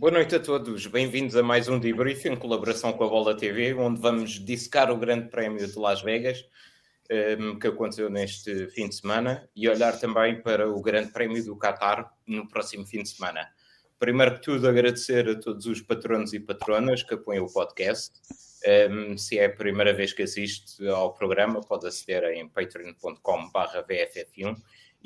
Boa noite a todos, bem-vindos a mais um debrief em colaboração com a Bola TV, onde vamos dissecar o Grande Prémio de Las Vegas, que aconteceu neste fim de semana, e olhar também para o Grande Prémio do Qatar no próximo fim de semana. Primeiro que tudo, agradecer a todos os patronos e patronas que apoiam o podcast. Se é a primeira vez que assiste ao programa, pode aceder em patreon.com/vff1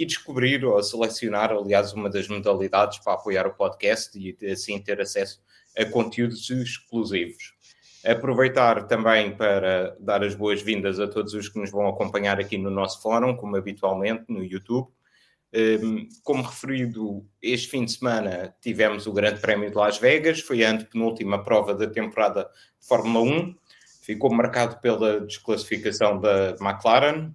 e descobrir ou selecionar, aliás, uma das modalidades para apoiar o podcast e assim ter acesso a conteúdos exclusivos. Aproveitar também para dar as boas-vindas a todos os que nos vão acompanhar aqui no nosso fórum, como habitualmente, no YouTube. Como referido, este fim de semana tivemos o Grande Prémio de Las Vegas, foi a antepenúltima prova da temporada de Fórmula 1, ficou marcado pela desclassificação da McLaren,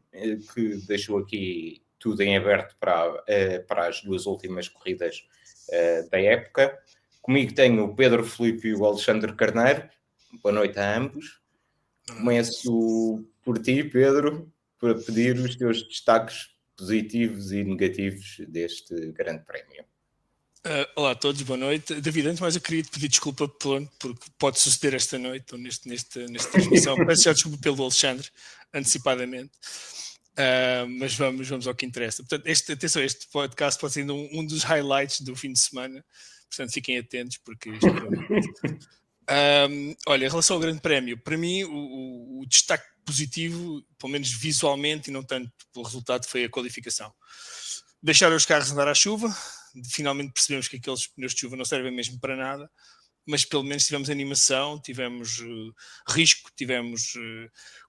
que deixou aqui tudo em aberto para as duas últimas corridas da época. Comigo tenho o Pedro Filipe e o Alexandre Carneiro. Boa noite a ambos. Começo por ti, Pedro, para pedir os teus destaques positivos e negativos deste Grande Prémio. Olá a todos, boa noite. David, antes de mais eu queria te pedir desculpa porque pode suceder esta noite ou nesta transmissão. Peço já desculpa pelo Alexandre, antecipadamente. Mas vamos ao que interessa. Portanto, este podcast pode ser um dos highlights do fim de semana. Portanto, fiquem atentos porque isto olha, em relação ao Grande Prémio, para mim o destaque positivo, pelo menos visualmente e não tanto pelo resultado, foi a qualificação. Deixaram os carros andar à chuva, finalmente percebemos que aqueles pneus de chuva não servem mesmo para nada, mas pelo menos tivemos animação, tivemos risco, tivemos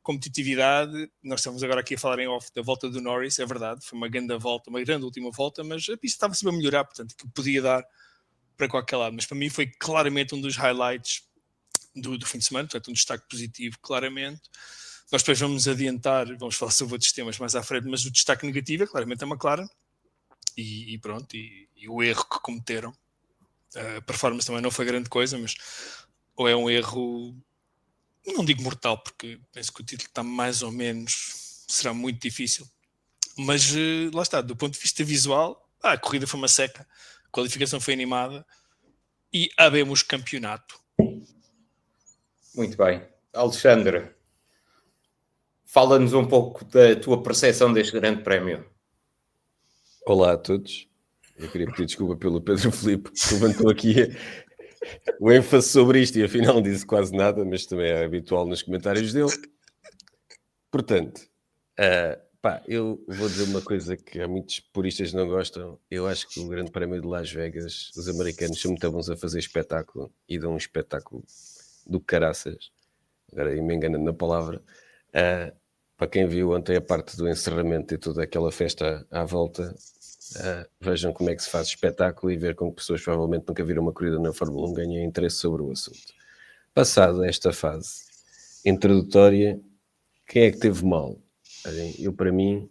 competitividade. Nós estamos agora aqui a falar em off da volta do Norris, é verdade, foi uma grande volta, uma grande última volta, mas a pista estava sempre a melhorar, portanto, que podia dar para qualquer lado, mas para mim foi claramente um dos highlights do fim de semana, portanto um destaque positivo, claramente. Nós depois vamos adiantar, vamos falar sobre outros temas mais à frente, mas o destaque negativo é claramente a McLaren, e pronto, e o erro que cometeram. A performance também não foi grande coisa, mas ou é um erro, não digo mortal, porque penso que o título está mais ou menos, será muito difícil, mas lá está, do ponto de vista visual, a corrida foi uma seca, a qualificação foi animada e abemos campeonato. Muito bem. Alexandre, fala-nos um pouco da tua percepção deste Grande Prémio. Olá a todos. Eu queria pedir desculpa pelo Pedro Filipe, que levantou aqui o ênfase sobre isto e afinal não disse quase nada, mas também é habitual nos comentários dele. Portanto, eu vou dizer uma coisa que há muitos puristas não gostam. Eu acho que o Grande Prémio de Las Vegas, os americanos são muito bons a fazer espetáculo e dão um espetáculo do caraças. Agora me enganando na palavra. Para quem viu ontem a parte do encerramento e toda aquela festa à volta, vejam como é que se faz espetáculo e ver como pessoas provavelmente nunca viram uma corrida na Fórmula 1 ganhem interesse sobre o assunto. Passado esta fase introdutória, quem é que teve mal? Eu, para mim,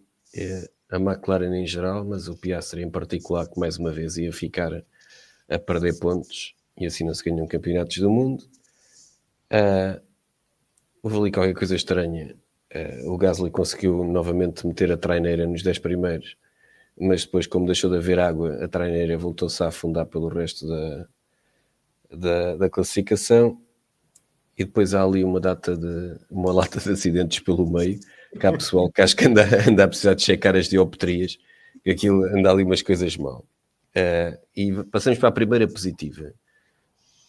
a McLaren em geral, mas o Piastri em particular, que mais uma vez ia ficar a perder pontos e assim não se ganham campeonatos do mundo. Houve ali qualquer coisa estranha. O Gasly conseguiu novamente meter a traineira nos 10 primeiros, mas depois, como deixou de haver água, a traineira voltou-se a afundar pelo resto da classificação. E depois há ali uma lata de acidentes pelo meio, que há pessoal que acho que anda a precisar de checar as dioptrias, que aquilo anda ali umas coisas mal. E passamos para a primeira positiva.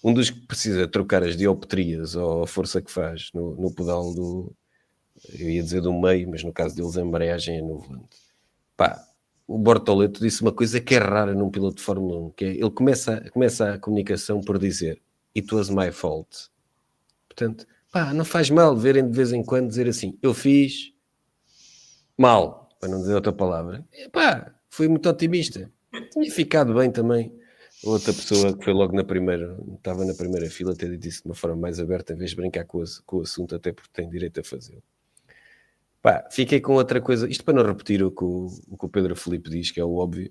Um dos que precisa trocar as dioptrias ou a força que faz no pedal eu ia dizer do meio, mas no caso deles a embreagem é no volante. O Bortoleto disse uma coisa que é rara num piloto de Fórmula 1, que é, ele começa a comunicação por dizer "It was my fault". Portanto, não faz mal verem de vez em quando dizer assim, eu fiz mal, para não dizer outra palavra. Fui muito otimista. Tinha ficado bem também. Outra pessoa que foi logo estava na primeira fila, ter dito isso de uma forma mais aberta, em vez de brincar com o assunto, até porque tem direito a fazê-lo. Fiquei com outra coisa, isto para não repetir o que o Pedro Filipe diz, que é o óbvio.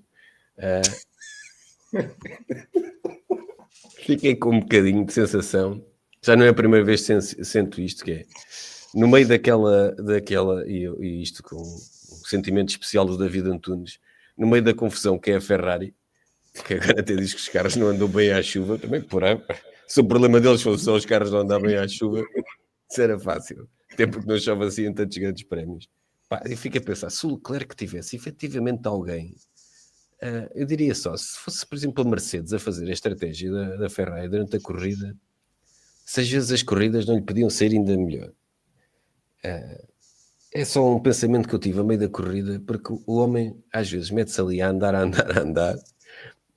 Fiquei com um bocadinho de sensação, já não é a primeira vez que sinto isto, que é no meio daquela e isto com um sentimento especial do David Antunes, no meio da confusão que é a Ferrari, Porque agora até diz que os carros não andam bem à chuva, também porém. Se o problema deles fosse só os carros não andar bem à chuva, isso era fácil. Até porque não chove assim em tantos grandes prémios. Pá, eu fico a pensar, se o Leclerc tivesse efetivamente alguém, eu diria só, se fosse, por exemplo, a Mercedes a fazer a estratégia da Ferrari durante a corrida, se às vezes as corridas não lhe podiam ser ainda melhor. É só um pensamento que eu tive a meio da corrida, porque o homem às vezes mete-se ali a andar,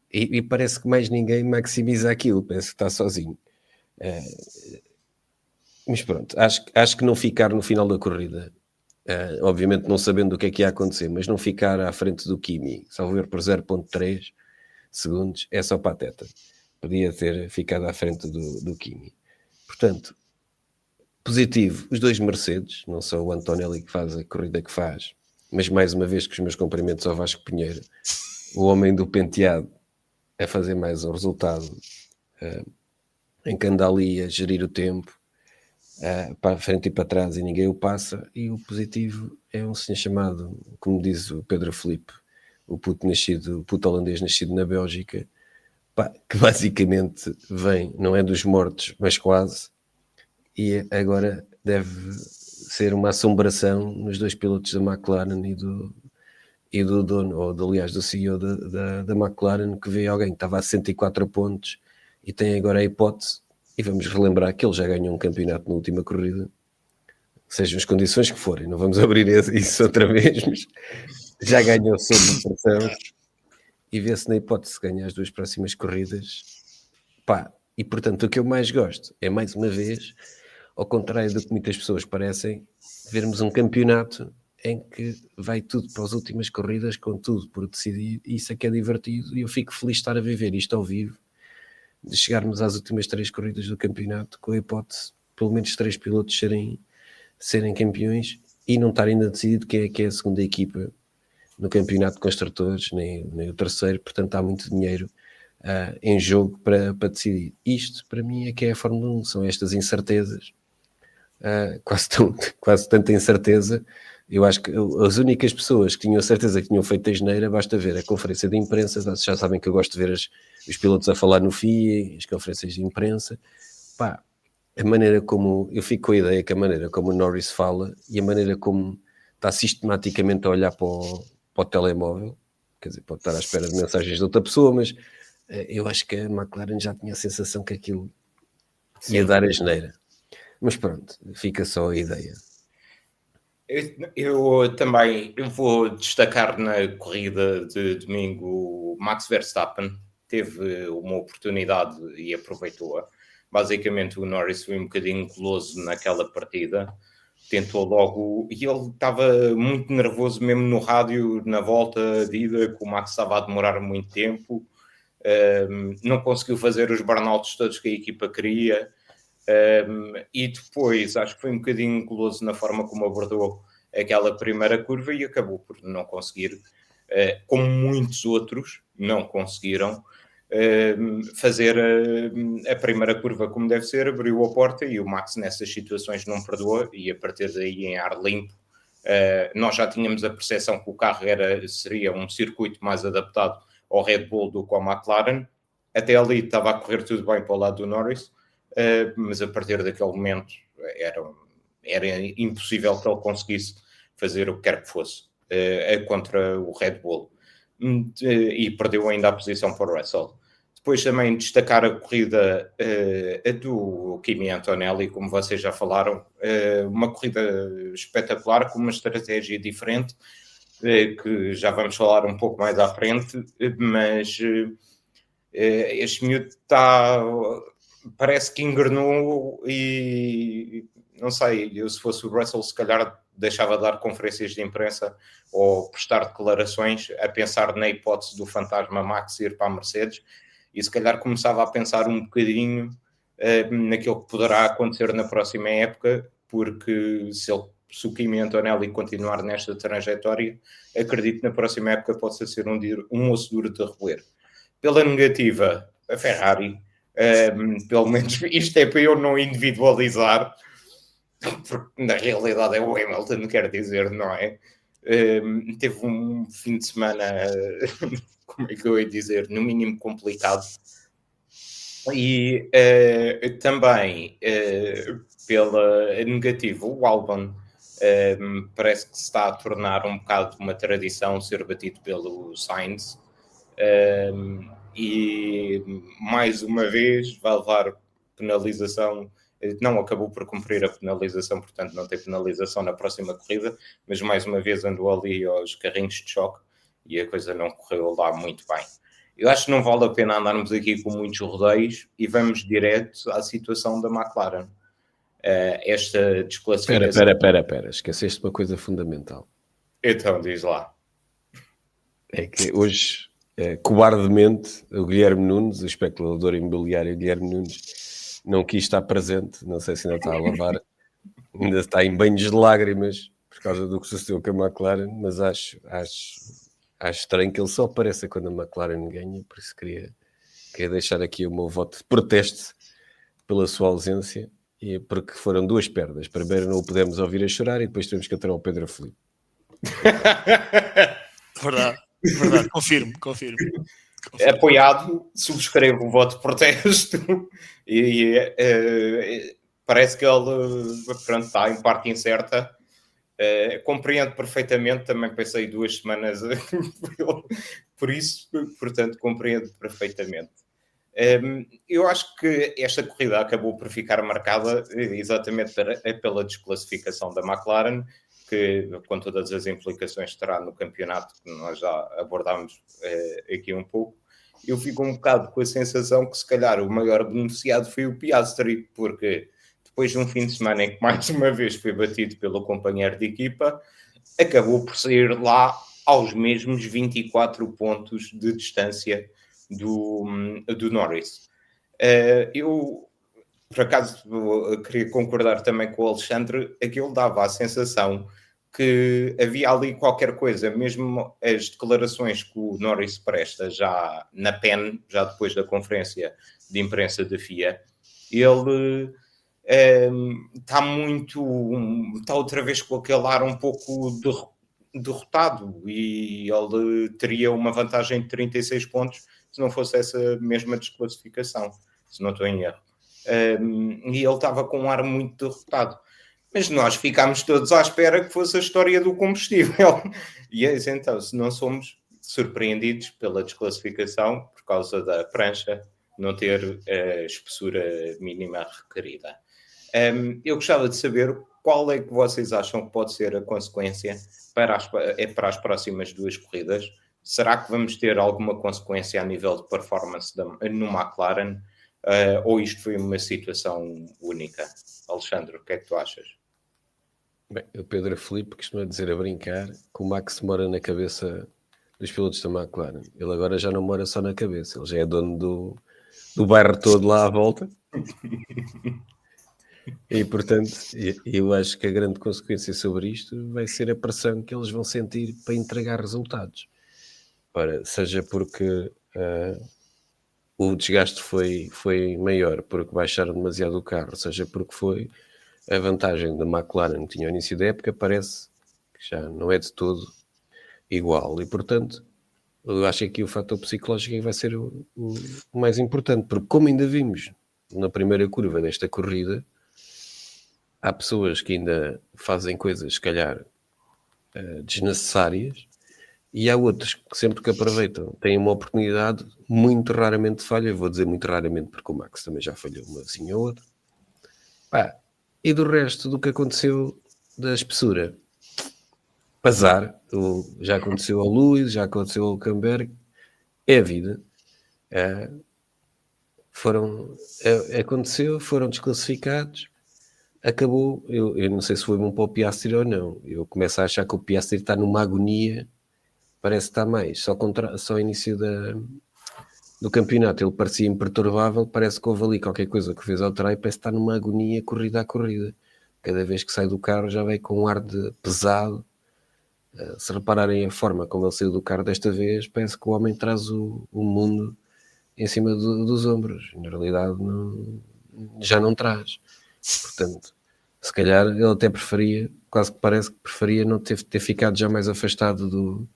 e parece que mais ninguém maximiza aquilo, parece que está sozinho. Mas pronto, acho que não ficar no final da corrida, obviamente não sabendo o que é que ia acontecer, mas não ficar à frente do Kimi, salvo ver por 0.3 segundos, é só pateta. Podia ter ficado à frente do Kimi. Portanto, positivo, os dois Mercedes, não só o Antonelli que faz a corrida que faz, mas mais uma vez que os meus cumprimentos ao Vasco Pinheiro, o homem do penteado, a fazer mais um resultado em que anda ali a gerir o tempo, para a frente e para trás e ninguém o passa. E o positivo é um senhor chamado, como diz o Pedro Filipe, o puto holandês nascido na Bélgica, que basicamente vem, não é dos mortos, mas quase, e agora deve ser uma assombração nos dois pilotos da McLaren e do dono, ou aliás do CEO da McLaren, que vê alguém que estava a 104 pontos e tem agora a hipótese, e vamos relembrar que ele já ganhou um campeonato na última corrida, sejam as condições que forem, não vamos abrir isso outra vez, mas já ganhou sob pressão, e vê-se na hipótese de ganhar as duas próximas corridas. E portanto o que eu mais gosto é, mais uma vez, ao contrário do que muitas pessoas parecem, vermos um campeonato em que vai tudo para as últimas corridas, com tudo por decidir, e isso é que é divertido, e eu fico feliz de estar a viver isto ao vivo, de chegarmos às últimas 3 corridas do campeonato, com a hipótese de pelo menos 3 pilotos serem campeões, e não estar ainda decidido quem é a segunda equipa no campeonato de construtores, nem o terceiro. Portanto há muito dinheiro em jogo para decidir. Isto para mim é que é a Fórmula 1, são estas incertezas, quase tanta incerteza. Eu acho que as únicas pessoas que tinham certeza que tinham feito a geneira, basta ver a conferência de imprensa. Vocês já sabem que eu gosto de ver os pilotos a falar no FIA, as conferências de imprensa. A maneira como, eu fico com a ideia que a maneira como o Norris fala e a maneira como está sistematicamente a olhar para o telemóvel, quer dizer, pode estar à espera de mensagens de outra pessoa, mas eu acho que a McLaren já tinha a sensação que aquilo ia dar a geneira. Mas pronto, fica só a ideia. Eu também vou destacar na corrida de domingo o Max Verstappen. Teve uma oportunidade e aproveitou-a. Basicamente o Norris foi um bocadinho goloso naquela partida, tentou logo, e ele estava muito nervoso mesmo no rádio, na volta de ida, que o Max estava a demorar muito tempo, não conseguiu fazer os burnouts todos que a equipa queria. E depois acho que foi um bocadinho goloso na forma como abordou aquela primeira curva e acabou por não conseguir, como muitos outros não conseguiram, fazer a primeira curva como deve ser, abriu a porta, e o Max nessas situações não perdoou, e a partir daí em ar limpo nós já tínhamos a percepção que o carro seria um circuito mais adaptado ao Red Bull do que ao McLaren. Até ali estava a correr tudo bem para o lado do Norris, mas a partir daquele momento era impossível que ele conseguisse fazer o que quer que fosse contra o Red Bull, e perdeu ainda a posição para o Russell. Depois também destacar a corrida do Kimi Antonelli, como vocês já falaram, uma corrida espetacular, com uma estratégia diferente, que já vamos falar um pouco mais à frente, mas este miúdo parece que engrenou, e não sei, eu se fosse o Russell se calhar deixava de dar conferências de imprensa ou prestar declarações a pensar na hipótese do fantasma Max ir para a Mercedes, e se calhar começava a pensar um bocadinho naquilo que poderá acontecer na próxima época, porque se o Kimi Antonelli continuar nesta trajetória, acredito que na próxima época possa ser um osso duro de roer. Pela negativa, a Ferrari, pelo menos isto é para eu não individualizar, porque na realidade é o Hamilton, quer dizer, não é? Teve um fim de semana como é que eu ia dizer, no mínimo complicado. E também, pela negativa, o Albon parece que se está a tornar um bocado uma tradição ser batido pelo Sainz. E mais uma vez vai levar penalização. Não acabou por cumprir a penalização, portanto não tem penalização na próxima corrida, mas mais uma vez andou ali aos carrinhos de choque e a coisa não correu lá muito bem. Eu acho que não vale a pena andarmos aqui com muitos rodeios e vamos direto à situação da McLaren. Esta desclassificação... Espera. Esqueceste uma coisa fundamental. Então, diz lá. É que hoje, cobardemente, o Guilherme Nunes, o especulador imobiliário Guilherme Nunes, não quis estar presente. Não sei se ainda está a lavar. Ainda está em banhos de lágrimas por causa do que sucedeu com a McLaren, mas acho estranho que ele só apareça quando a McLaren ganha, por isso queria deixar aqui o meu voto de protesto pela sua ausência, e porque foram duas perdas. Primeiro não o pudemos ouvir a chorar e depois tivemos que aturar o Pedro Felipe. Verdade, confirmo. Apoiado, subscrevo o voto de protesto parece que ele está em parte incerta. Compreendo perfeitamente, também passei 2 semanas por isso, portanto compreendo perfeitamente. Eu acho que esta corrida acabou por ficar marcada exatamente pela desclassificação da McLaren, que com todas as implicações terá no campeonato, que nós já abordámos aqui um pouco. Eu fico um bocado com a sensação que se calhar o maior beneficiado foi o Piastri, porque depois de um fim de semana em que mais uma vez foi batido pelo companheiro de equipa, acabou por sair lá aos mesmos 24 pontos de distância do Norris. Eu, por acaso, queria concordar também com o Alexandre, aquilo dava a sensação que havia ali qualquer coisa, mesmo as declarações que o Norris presta já na PEN, já depois da conferência de imprensa da FIA, ele está outra vez com aquele ar um pouco derrotado, e ele teria uma vantagem de 36 pontos se não fosse essa mesma desclassificação, se não estou em erro. E ele estava com um ar muito derrotado. Mas nós ficámos todos à espera que fosse a história do combustível. E então, se não somos surpreendidos pela desclassificação por causa da prancha não ter a espessura mínima requerida. Eu gostava de saber qual é que vocês acham que pode ser a consequência para as próximas 2 corridas. Será que vamos ter alguma consequência a nível de performance no McLaren? Ou isto foi uma situação única? Alexandre, o que é que tu achas? Bem, o Pedro Felipe costuma dizer a brincar que o Max mora na cabeça dos pilotos da McLaren. Ele agora já não mora só na cabeça, ele já é dono do bairro todo lá à volta. E, portanto, eu acho que a grande consequência sobre isto vai ser a pressão que eles vão sentir para entregar resultados. Ora, seja porque o desgaste foi maior, porque baixaram demasiado o carro, seja porque foi a vantagem da McLaren que tinha ao início da época, parece que já não é de todo igual. E, portanto, eu acho que aqui o fator psicológico vai ser o mais importante, porque como ainda vimos na primeira curva desta corrida, há pessoas que ainda fazem coisas, se calhar, desnecessárias, e há outros que sempre que aproveitam têm uma oportunidade, muito raramente falha. Eu vou dizer muito raramente porque o Max também já falhou uma assim ou outra. E do resto do que aconteceu da espessura, azar, já aconteceu ao Lewis, já aconteceu ao Hülkenberg, é a vida. Aconteceu, foram desclassificados, acabou. Eu não sei se foi bom para o Piastri ou não. Eu começo a achar que o Piastri está numa agonia, parece que está mais. Só início do campeonato ele parecia imperturbável, parece que houve ali qualquer coisa que fez alterar e parece que está numa agonia corrida a corrida. Cada vez que sai do carro já vem com um ar de pesado. Se repararem a forma como ele saiu do carro desta vez, parece que o homem traz o mundo em cima dos ombros. Na realidade já não traz. Portanto, se calhar ele até preferia, quase que parece que preferia não ter ficado já mais afastado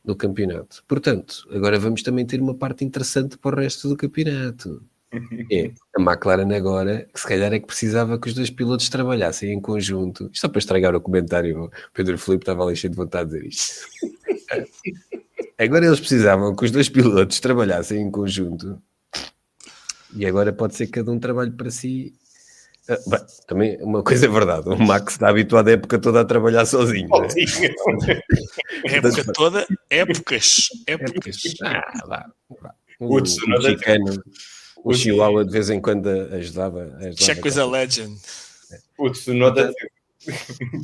no campeonato. Portanto, agora vamos também ter uma parte interessante para o resto do campeonato. É a McLaren agora, que se calhar é que precisava que os dois pilotos trabalhassem em conjunto. Isto só para estragar o comentário, o Pedro Filipe estava ali cheio de vontade de dizer isto. Agora eles precisavam que os dois pilotos trabalhassem em conjunto. E agora pode ser que cada um trabalhe para si. Bem, também uma coisa é verdade, o Max está habituado a época toda a trabalhar sozinho. Época toda, épocas. Vá. O Tsunoda mexicano, o Chihuahua de vez em quando ajudava. Check with a legend. O Tsunoda...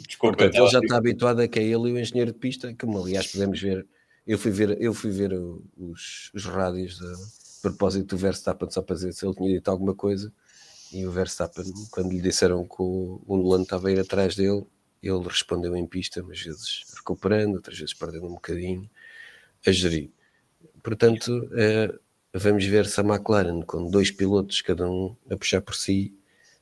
Desculpa, portanto, ele já está habituado a que é ele e o engenheiro de pista, como aliás podemos ver. Eu fui ver os rádios a propósito do Verstappen, só para dizer se ele tinha dito alguma coisa. E o Verstappen, quando lhe disseram que o Lando estava a ir atrás dele, ele respondeu em pista, umas vezes recuperando, outras vezes perdendo um bocadinho, a gerir. Portanto, vamos ver se a McLaren, com dois pilotos, cada um a puxar por si,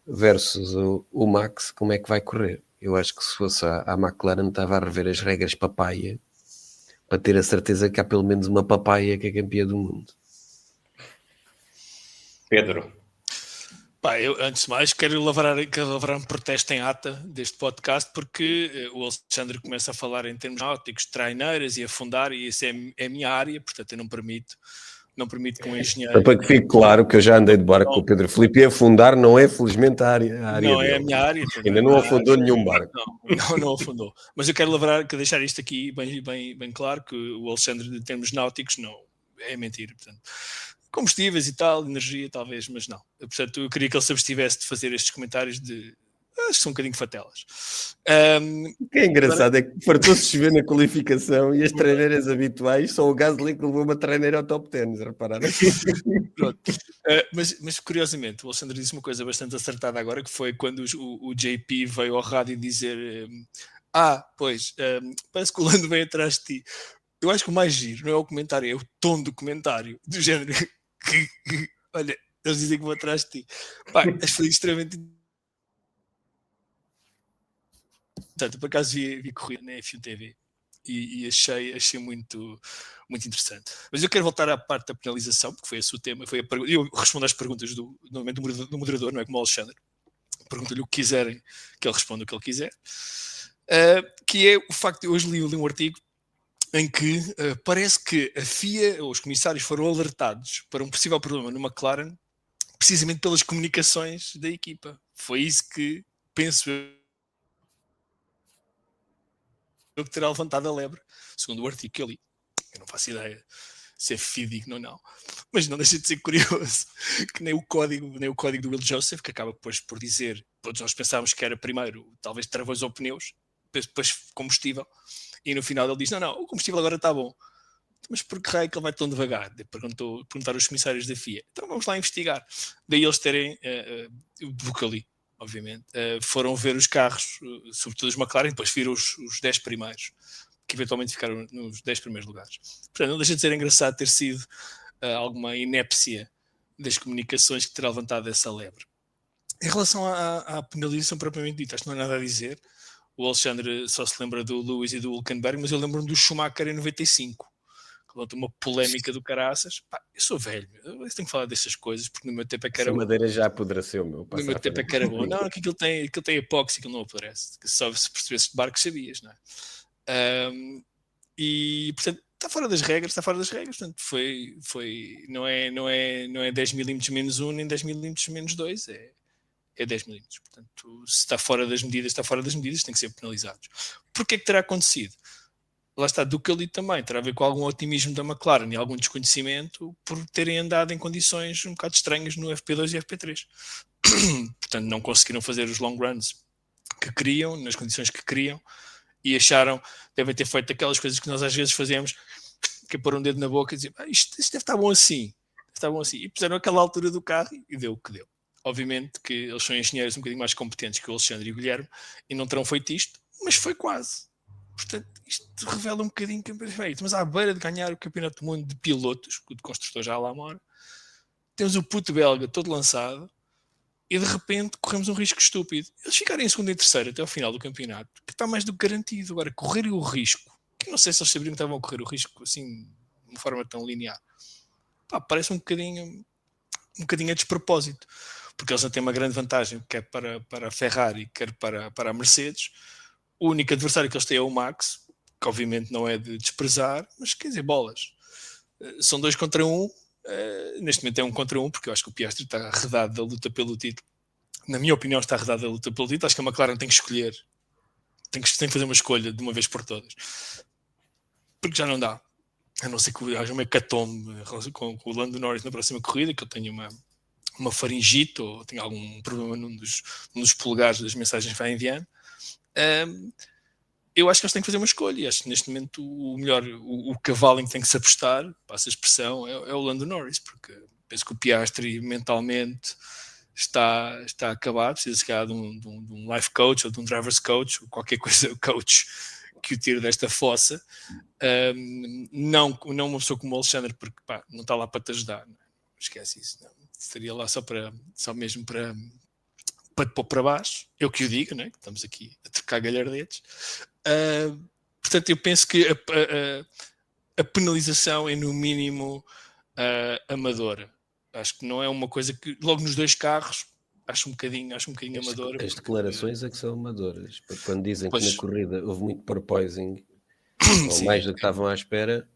versus o Max, como é que vai correr. Eu acho que se fosse a McLaren, estava a rever as regras papaya, para ter a certeza que há pelo menos uma papaya que é campeã do mundo. Pedro. Pá, eu, antes de mais, quero lavrar um protesto em ata deste podcast, porque o Alexandre começa a falar em termos náuticos, traineiras e afundar, e isso é a minha área, portanto eu não permito que um engenheiro... Para que fique claro que eu já andei de barco com o Pedro Filipe e afundar não é felizmente a área não dele. É a minha área. Ainda não afundou nenhum barco. Não afundou. Mas eu quero deixar isto aqui bem claro, que o Alexandre, em termos náuticos, não é mentira, portanto... Combustíveis e tal, energia talvez, mas não. Portanto, eu queria que ele se abstivesse de fazer estes comentários acho que são um bocadinho fatelas. O que é engraçado é que fartou-se chover na qualificação e as treineiras habituais são o Gasly que levou uma treineira ao top 10, repararam? Pronto. Mas curiosamente, o Alexandre disse uma coisa bastante acertada agora, que foi quando o JP veio ao rádio dizer parece que o Lando vem atrás de ti. Eu acho que o mais giro não é o comentário, é o tom do comentário, do género que olha, eles dizem que vou atrás de ti. Pá, acho que foi extremamente... Portanto, por acaso vi corrida na F1 TV e achei muito, muito interessante. Mas eu quero voltar à parte da penalização, porque foi esse o tema. Eu respondo às perguntas do moderador, não é como o Alexandre. Pergunta-lhe o que quiserem, que ele responda o que ele quiser. Que é o facto de hoje li um artigo em que parece que a FIA ou os comissários foram alertados para um possível problema no McLaren precisamente pelas comunicações da equipa. Foi isso que penso eu que terá levantado a lebre, segundo o artigo que eu li. Eu não faço ideia se é fidedigno ou não, mas não deixa de ser curioso que nem o código do Will Joseph, que acaba depois por dizer, todos nós pensávamos que era primeiro talvez travões ou pneus, depois combustível, e no final ele diz, não, o combustível agora está bom. Mas por que raio que ele vai tão devagar? Perguntaram os comissários da FIA. Então vamos lá investigar. Daí eles terem, do que eu li, obviamente, foram ver os carros, sobretudo os McLaren, depois viram os 10 primeiros, que eventualmente ficaram nos 10 primeiros lugares. Portanto, não deixa de ser engraçado ter sido alguma inépcia das comunicações que terá levantado essa lebre. Em relação à penalização propriamente dita, acho que não há nada a dizer. O Alexandre só se lembra do Lewis e do Hülkenberg, mas eu lembro-me do Schumacher em 95, que levantou uma polémica do caraças. Pá, eu sou velho, eu tenho que falar destas coisas, porque no meu tempo é que era bom. A madeira já apodreceu, meu. No meu tempo é que era bom. Não, que aquilo tem epóxi, que ele não apodrece. Que só se percebesse de barco sabias, não é? E, portanto, está fora das regras, portanto, não é 10 milímetros menos 1, nem 10 milímetros menos 2, é 10 milímetros. Portanto, se está fora das medidas, tem que ser penalizados. Porquê é que terá acontecido? Lá está, do que eu li também, terá a ver com algum otimismo da McLaren e algum desconhecimento por terem andado em condições um bocado estranhas no FP2 e FP3. Portanto, não conseguiram fazer os long runs que queriam, nas condições que queriam, e acharam, devem ter feito aquelas coisas que nós às vezes fazemos, que é pôr um dedo na boca e dizer, isto deve estar bom assim, e puseram aquela altura do carro e deu o que deu. Obviamente que eles são engenheiros um bocadinho mais competentes que o Alexandre e o Guilherme e não terão feito isto, mas foi quase. Portanto, isto revela um bocadinho que mas à beira de ganhar o campeonato do mundo de pilotos, que o de construtor já lá mora, temos o puto belga todo lançado e de repente corremos um risco estúpido. Eles ficarem em segundo e terceiro até ao final do campeonato, que está mais do que garantido. Agora, correrem o risco que não sei se eles saberiam que estavam a correr o risco assim, de uma forma tão linear. Parece um bocadinho a despropósito, porque eles não têm uma grande vantagem, quer para a Ferrari, quer para a Mercedes. O único adversário que eles têm é o Max, que obviamente não é de desprezar, mas quer dizer, bolas. São 2 contra 1, neste momento é 1 contra 1, porque eu acho que o Piastri está arredado da luta pelo título. Na minha opinião, está arredado da luta pelo título. Acho que a McLaren tem que escolher, tem que fazer uma escolha de uma vez por todas, porque já não dá, a não ser que haja uma hecatombe com o Lando Norris na próxima corrida, que eu tenho uma faringite ou tenho algum problema num dos polegares das mensagens que vai enviando. Eu acho que eles têm que fazer uma escolha, e acho que neste momento o melhor, o cavalo em que tem que se apostar, passa a expressão, é o Lando Norris, porque penso que o Piastri mentalmente está acabado, precisa se calhar de um life coach ou de um driver's coach, ou qualquer coisa, coach que o tire desta fossa. Não uma pessoa como o Alexandre, porque não está lá para te ajudar, não esquece isso, não. Estaria lá só mesmo para te pôr para baixo, eu que o digo, né? Estamos aqui a trocar galhardetes. Portanto, eu penso que a penalização é no mínimo amadora. Acho que não é uma coisa que logo nos 2 carros acho um bocadinho amadora. As declarações é que são amadoras, porque quando dizem que na corrida houve muito porpoising, ou mais do que estavam à espera,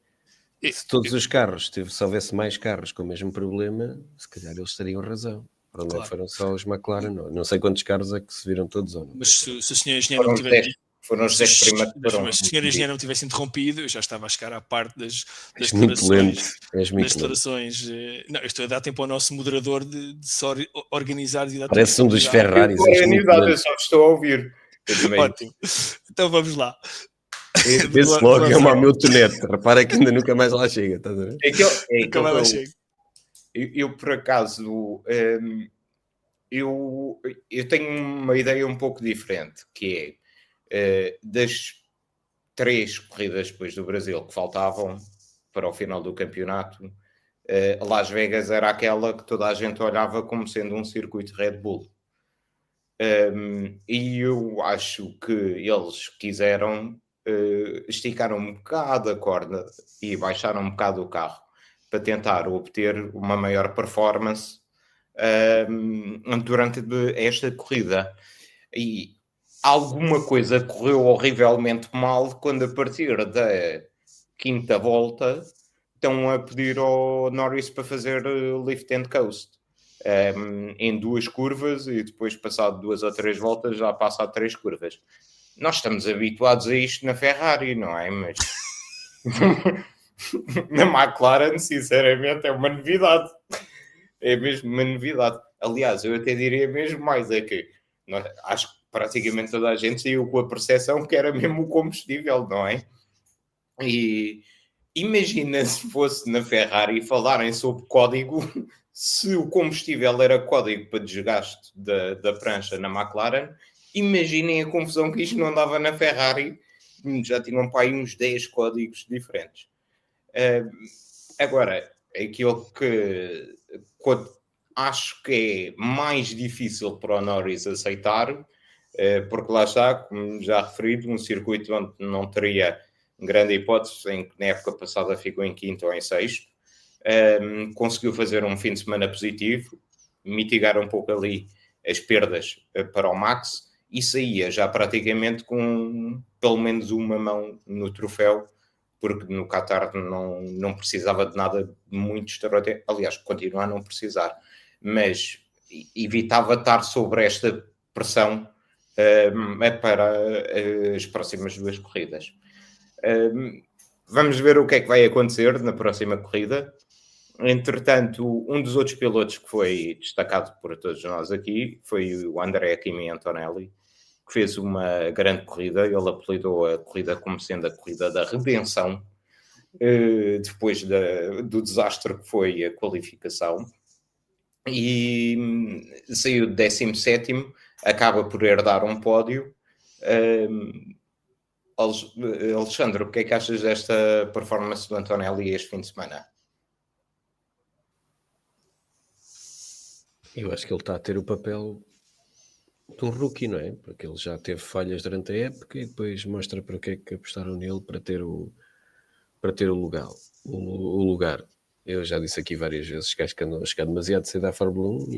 se todos os carros, se houvesse mais carros com o mesmo problema, se calhar eles teriam razão. Claro. Foram só os McLaren, não sei quantos carros é que se viram todos ou não. Mas se o senhor engenheiro não tivesse... Foram os 10 primeiros. Se o senhor engenheiro não tivesse interrompido, eu já estava a chegar à parte das declarações. Não, eu estou a dar tempo ao nosso moderador de se organizar. Parece um dos Ferraris. Eu só estou a ouvir. Ótimo. Então vamos lá. Esse logo é uma miltonete. Repara que ainda nunca mais lá chega. Tá vendo? Nunca mais lá chega. Eu por acaso... eu tenho uma ideia um pouco diferente, que é das 3 corridas depois do Brasil que faltavam para o final do campeonato, Las Vegas era aquela que toda a gente olhava como sendo um circuito Red Bull. E eu acho que eles quiseram esticar um bocado a corda e baixar um bocado o carro para tentar obter uma maior performance durante esta corrida. E alguma coisa correu horrivelmente mal quando, a partir da 5ª volta, estão a pedir ao Norris para fazer lift and coast em 2 curvas, e depois, passado 2 ou 3 voltas, já passa a 3 curvas. Nós estamos habituados a isto na Ferrari, não é? Mas na McLaren, sinceramente, é uma novidade. É mesmo uma novidade. Aliás, eu até diria mesmo mais, é que acho que praticamente toda a gente saiu com a percepção que era mesmo o combustível, não é? E imagina se fosse na Ferrari falarem sobre código, se o combustível era código para desgaste da prancha na McLaren, imaginem a confusão que isto não dava na Ferrari. Já tinham para aí uns 10 códigos diferentes. Agora, aquilo que acho que é mais difícil para o Norris aceitar, porque lá está, como já referido, um circuito onde não teria grande hipótese, em que na época passada ficou em 5º ou em 6º, conseguiu fazer um fim de semana positivo, mitigar um pouco ali as perdas para o Max, e saía já praticamente com pelo menos uma mão no troféu, porque no Qatar não precisava de nada muito extraordinário. Aliás, continua a não precisar, mas evitava estar sobre esta pressão para as próximas 2 corridas. Vamos ver o que é que vai acontecer na próxima corrida. Entretanto, um dos outros pilotos que foi destacado por todos nós aqui foi o Andrea Kimi Antonelli, que fez uma grande corrida. Ele apelidou a corrida como sendo a corrida da redenção, depois do desastre que foi a qualificação. E saiu de 17º, acaba por herdar um pódio. Alexandre, o que é que achas desta performance do Antonelli este fim de semana? Eu acho que ele está a ter o papel de um rookie, não é? Porque ele já teve falhas durante a época e depois mostra para que é que apostaram nele para ter o lugar. Eu já disse aqui várias vezes que acho que andam a chegar demasiado cedo à Fórmula 1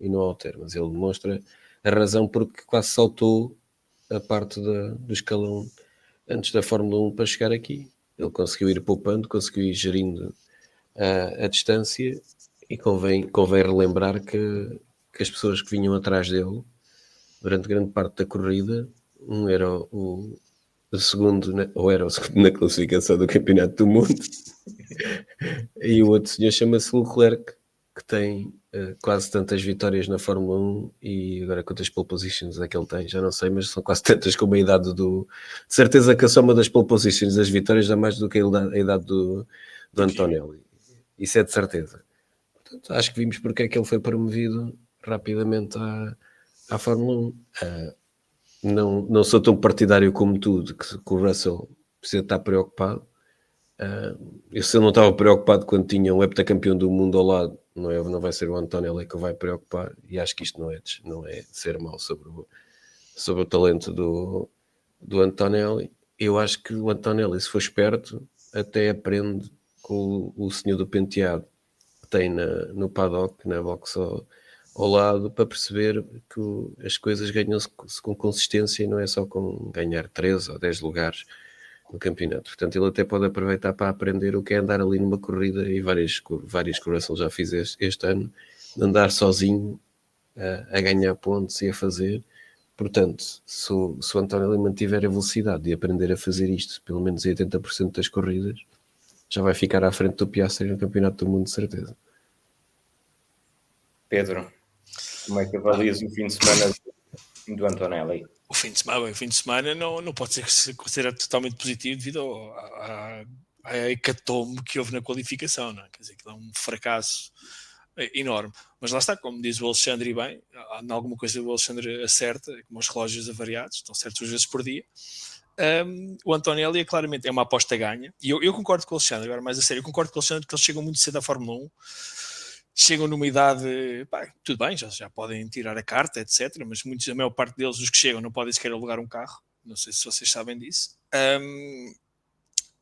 e não altera, mas ele demonstra a razão porque quase saltou a parte do escalão antes da Fórmula 1 para chegar aqui. Ele conseguiu ir poupando, conseguiu ir gerindo a distância e convém relembrar que as pessoas que vinham atrás dele durante grande parte da corrida, um era o segundo, ou era o segundo na classificação do Campeonato do Mundo, e o outro senhor chama-se Leclerc, que tem quase tantas vitórias na Fórmula 1, e agora quantas pole positions é que ele tem, já não sei, mas são quase tantas como a idade de certeza que a soma das pole positions das vitórias dá mais do que a idade do Antonelli. Isso é de certeza. Portanto, acho que vimos porque é que ele foi promovido rapidamente à Fórmula 1. Não sou tão partidário como tu de que o Russell precisa estar preocupado. Se ele não estava preocupado quando tinha um heptacampeão do mundo ao lado, não vai ser o Antonelli que o vai preocupar, e acho que isto não é ser mau sobre o talento do Antonelli. Eu acho que o Antonelli, se for esperto, até aprende com o senhor do penteado que tem no paddock, na box ao lado, para perceber que as coisas ganham-se com consistência e não é só com ganhar 13 ou 10 lugares no campeonato. Portanto, ele até pode aproveitar para aprender o que é andar ali numa corrida, e várias que o Russell já fiz este ano, de andar sozinho a ganhar pontos e a fazer. Portanto, se o António mantiver a velocidade de aprender a fazer isto, pelo menos em 80% das corridas, já vai ficar à frente do Piastri no Campeonato do Mundo, de certeza. Pedro, como é que avalias o fim de semana do Antonelli? O fim de semana não pode ser considerado totalmente positivo devido à hecatombe que houve na qualificação, não é? Quer dizer, que é um fracasso enorme. Mas lá está, como diz o Alexandre, e bem, em alguma coisa o Alexandre acerta, como os relógios avariados, estão certos 2 vezes por dia. O Antonelli é claramente uma aposta ganha, e eu concordo com o Alexandre, agora mais a sério, eu concordo com o Alexandre que eles chegam muito cedo à Fórmula 1, chegam numa idade, tudo bem, já podem tirar a carta, etc, mas a maior parte deles, os que chegam, não podem sequer alugar um carro, não sei se vocês sabem disso.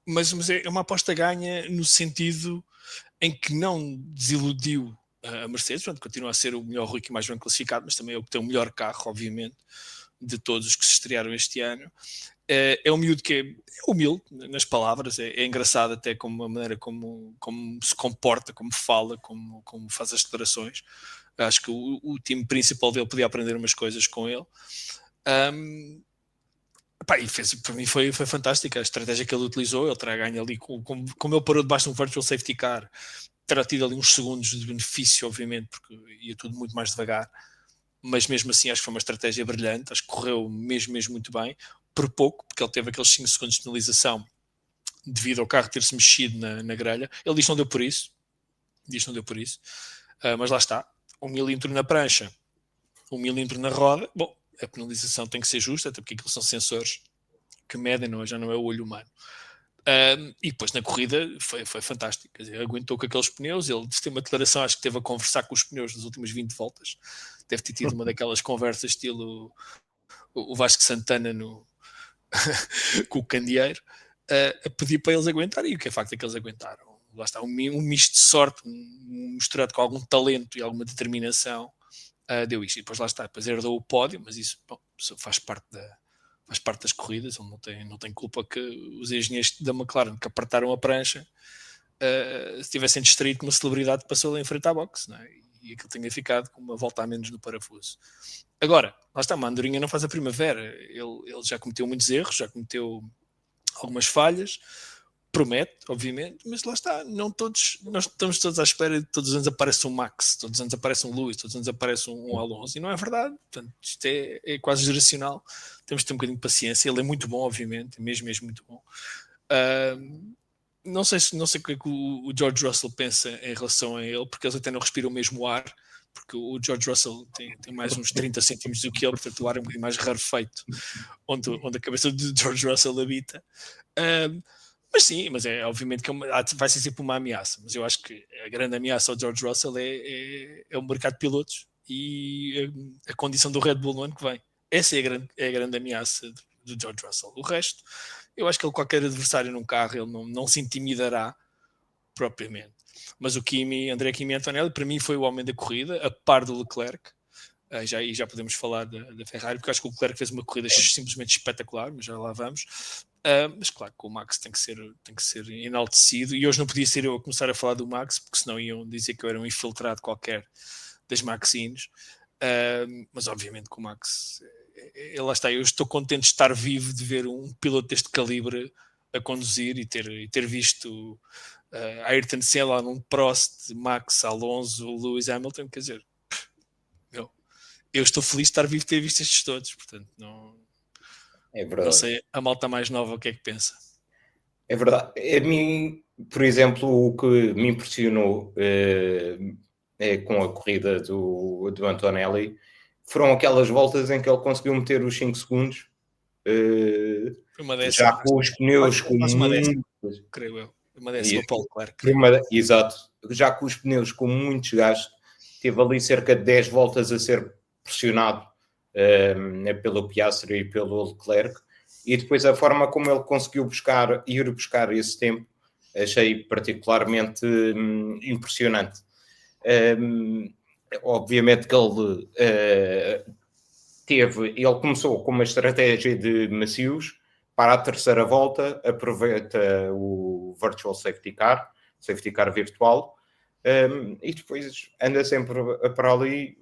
Mas é uma aposta ganha no sentido em que não desiludiu a Mercedes, portanto, continua a ser o melhor rookie mais bem classificado, mas também é o que tem o melhor carro, obviamente, de todos os que se estrearam este ano. É um miúdo que é humilde nas palavras, é engraçado até como a maneira como se comporta, como fala, como faz as declarações. Acho que o time principal dele podia aprender umas coisas com ele. E para mim foi fantástica a estratégia que ele utilizou. Ele terá ganho ali, como ele parou debaixo de um virtual safety car, terá tido ali uns segundos de benefício, obviamente, porque ia tudo muito mais devagar, mas mesmo assim acho que foi uma estratégia brilhante, acho que correu mesmo muito bem, por pouco, porque ele teve aqueles 5 segundos de penalização devido ao carro ter-se mexido na grelha. Ele diz que não deu por isso, mas lá está, 1 milímetro na prancha, 1 milímetro na roda, bom, a penalização tem que ser justa, até porque aqueles são sensores que medem, já não é o olho humano. E depois na corrida foi fantástico, quer dizer, aguentou com aqueles pneus. Ele tem uma declaração, acho que teve a conversar com os pneus nas últimas 20 voltas, deve ter tido uma daquelas conversas estilo o Vasco Santana com o candeeiro, a pedir para eles aguentarem, e o que é facto é que eles aguentaram. Lá está, um misto de sorte misturado com algum talento e alguma determinação, deu isto, e depois lá está, depois herdou o pódio, mas isso faz parte das corridas. Ele não tem culpa que os engenheiros da McLaren que apertaram a prancha se tivessem distraído uma celebridade que passou lá em frente à boxe, não é? E aquilo tenha ficado com uma volta a menos no parafuso. Agora, lá está, uma andorinha não faz a primavera. Ele já cometeu muitos erros, já cometeu algumas falhas, promete, obviamente, mas lá está, nós estamos todos à espera de todos os anos apareça um Max, todos os anos apareça um Lewis, todos os anos apareça um Alonso, e não é verdade. Portanto, isto é quase geracional, temos de ter um bocadinho de paciência. Ele é muito bom, obviamente, mesmo muito bom. Não sei o que é que o George Russell pensa em relação a ele, porque eles até não respiram o mesmo ar, porque o George Russell tem mais uns 30 centímetros do que ele, portanto o ar é um bocadinho mais rarefeito onde a cabeça de George Russell habita. Mas sim, mas é obviamente que vai ser sempre uma ameaça, mas eu acho que a grande ameaça ao George Russell é o mercado de pilotos, e a condição do Red Bull no ano que vem. Essa é a grande ameaça do George Russell. O resto, eu acho que qualquer adversário num carro, ele não se intimidará propriamente. Mas o André Kimi Antonelli, para mim, foi o homem da corrida, a par do Leclerc. Já podemos falar da Ferrari, porque acho que o Leclerc fez uma corrida simplesmente espetacular, mas já lá vamos. Mas claro que o Max tem que ser enaltecido, e hoje não podia ser eu a começar a falar do Max, porque senão iam dizer que eu era um infiltrado qualquer das Maxines. Mas obviamente que o Max, lá está, eu estou contente de estar vivo, de ver um piloto deste calibre a conduzir e ter visto Ayrton Senna, num Prost, Max, Alonso, Lewis Hamilton. Quer dizer, eu estou feliz de estar vivo, de ter visto estes todos, portanto não sei a malta mais nova o que é que pensa. É verdade. A mim, por exemplo, o que me impressionou com a corrida do Antonelli foram aquelas voltas em que ele conseguiu meter os 5 segundos já com os pneus com muito... creio eu. Uma décima para o Leclerc. Exato. Já com os pneus com muito desgaste, teve ali cerca de 10 voltas a ser pressionado pelo Piastri e pelo Leclerc, e depois a forma como ele conseguiu ir buscar esse tempo, achei particularmente impressionante. Obviamente que ele começou com uma estratégia de macios. Para a terceira volta, aproveita o Virtual Safety Car virtual, e depois anda sempre para ali.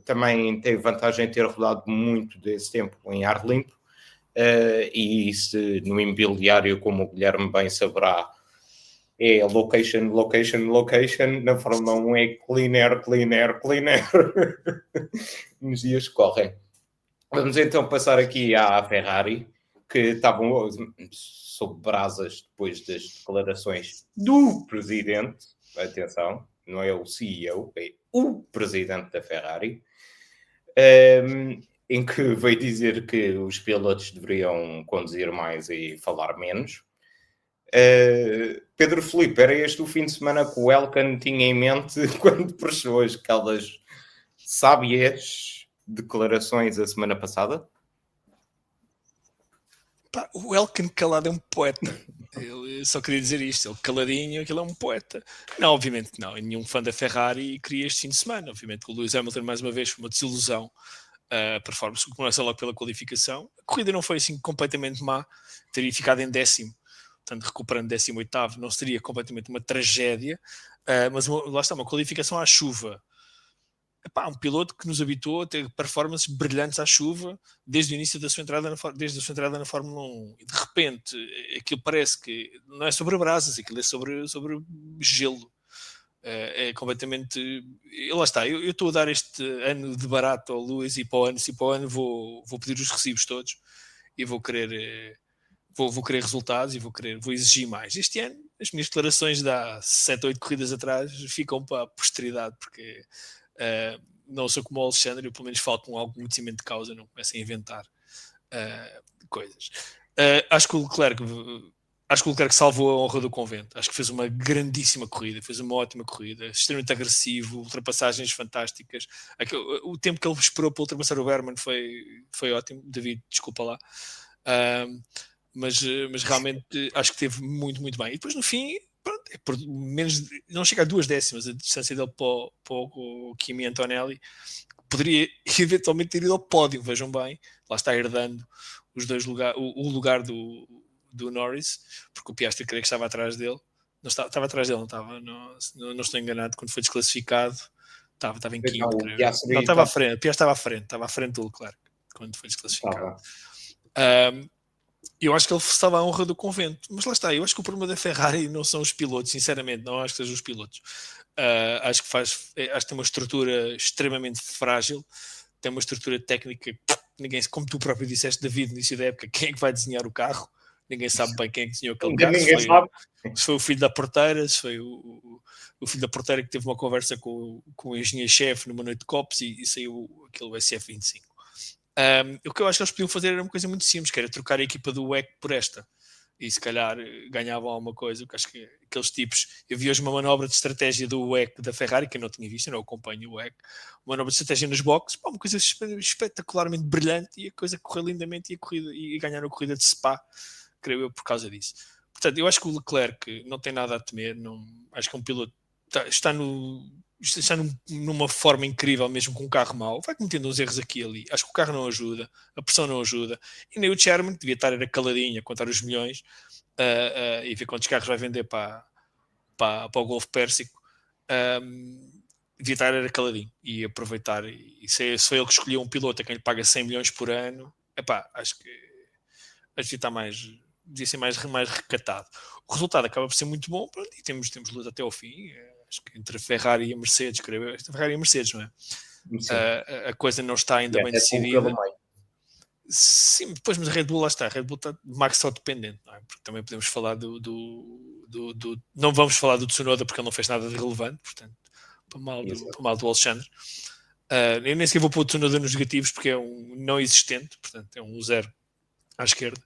Também teve vantagem em ter rodado muito desse tempo em ar limpo, e se no imobiliário, como o Guilherme bem saberá, é location. Na Fórmula 1 é clean air. Nos dias que correm. Vamos então passar aqui à Ferrari, que estavam sob brasas depois das declarações do presidente. Atenção, não é o CEO, é o presidente da Ferrari, em que veio dizer que os pilotos deveriam conduzir mais e falar menos. Pedro Filipe, era este o fim de semana que o Elkann tinha em mente quando prestou aquelas sábias declarações a semana passada? O Elkann calado é um poeta. Eu só queria dizer isto. Ele caladinho, aquilo é um poeta. Não, obviamente que não. Nenhum fã da Ferrari queria este fim de semana. Obviamente que o Lewis Hamilton, mais uma vez, foi uma desilusão. A performance começa logo pela qualificação. A corrida não foi assim completamente má. Teria ficado em 10º. Portanto, recuperando 18º, não seria completamente uma tragédia. Mas lá está, uma qualificação à chuva. Um piloto que nos habituou a ter performances brilhantes à chuva desde o início da sua entrada na Fórmula 1. E de repente, aquilo parece que não é sobre brasas, aquilo é sobre gelo. É completamente... E lá está, eu estou a dar este ano de barato ao Lewis, e para o ano vou pedir os recibos todos e vou querer resultados e vou exigir mais. Este ano, as minhas declarações de há 7 ou 8 corridas atrás ficam para a posteridade, porque... não sou como o Alexandre, eu pelo menos falo com algum conhecimento de causa, não começo a inventar coisas. Acho que o Leclerc salvou a honra do convento. Acho que fez uma grandíssima corrida, fez uma ótima corrida, extremamente agressivo, ultrapassagens fantásticas. O tempo que ele esperou para ultrapassar o Berman foi ótimo. David, desculpa lá. Mas realmente acho que teve muito, muito bem. E depois no fim, pronto, menos, não chega a 2 décimas a distância dele para o Kimi Antonelli. Poderia eventualmente ter ido ao pódio, vejam bem. Lá está herdando os dois o lugar do Norris, porque o Piastri creio que estava atrás dele. Não estava atrás dele, não estava. Não estou enganado, quando foi desclassificado estava em quinto. Não, estava à frente. O Piastri estava à frente do Leclerc quando foi desclassificado. Eu acho que ele estava à honra do convento, mas lá está, eu acho que o problema da Ferrari não são os pilotos, sinceramente, não acho que sejam os pilotos. Acho que tem uma estrutura extremamente frágil, tem uma estrutura técnica, como tu próprio disseste, David, no início da época, quem é que vai desenhar o carro? Ninguém sabe bem quem é que desenhou aquele carro. Se foi o filho da porteira, se foi o filho da porteira que teve uma conversa com o engenheiro-chefe numa noite de copos e saiu aquele SF25. O que eu acho que eles podiam fazer era uma coisa muito simples, que era trocar a equipa do WEC por esta. e se calhar ganhavam alguma coisa, porque acho que aqueles tipos, eu vi hoje uma manobra de estratégia do WEC da Ferrari, que eu não tinha visto, eu não acompanho o WEC, uma manobra de estratégia nos boxes, pá, uma coisa espetacularmente brilhante, e a coisa correu lindamente, e ganharam a corrida de Spa, creio eu, por causa disso. Portanto, eu acho que o Leclerc não tem nada a temer, não, acho que é um piloto, está numa forma incrível, mesmo com um carro mau, vai cometendo uns erros aqui e ali, acho que o carro não ajuda, a pressão não ajuda, e nem o chairman, que devia estar era caladinho a contar os milhões, e ver quantos carros vai vender para o Golfo Pérsico, devia estar era caladinho e aproveitar, e se foi ele que escolheu um piloto a quem lhe paga 100 milhões por ano, acho que devia ser mais recatado. O resultado acaba por ser muito bom, pronto, e temos luta até ao fim, acho que entre a Ferrari e a Mercedes, a Ferrari e a Mercedes, não é? A coisa não está ainda bem decidida. Sim, depois, mas a Red Bull, lá está, a Red Bull está Max só dependente, não é? Porque também podemos falar não vamos falar do Tsunoda porque ele não fez nada de relevante, portanto, para mal do Alexandre. Eu nem sequer vou pôr o Tsunoda nos negativos porque é um não existente, portanto é um 0 à esquerda.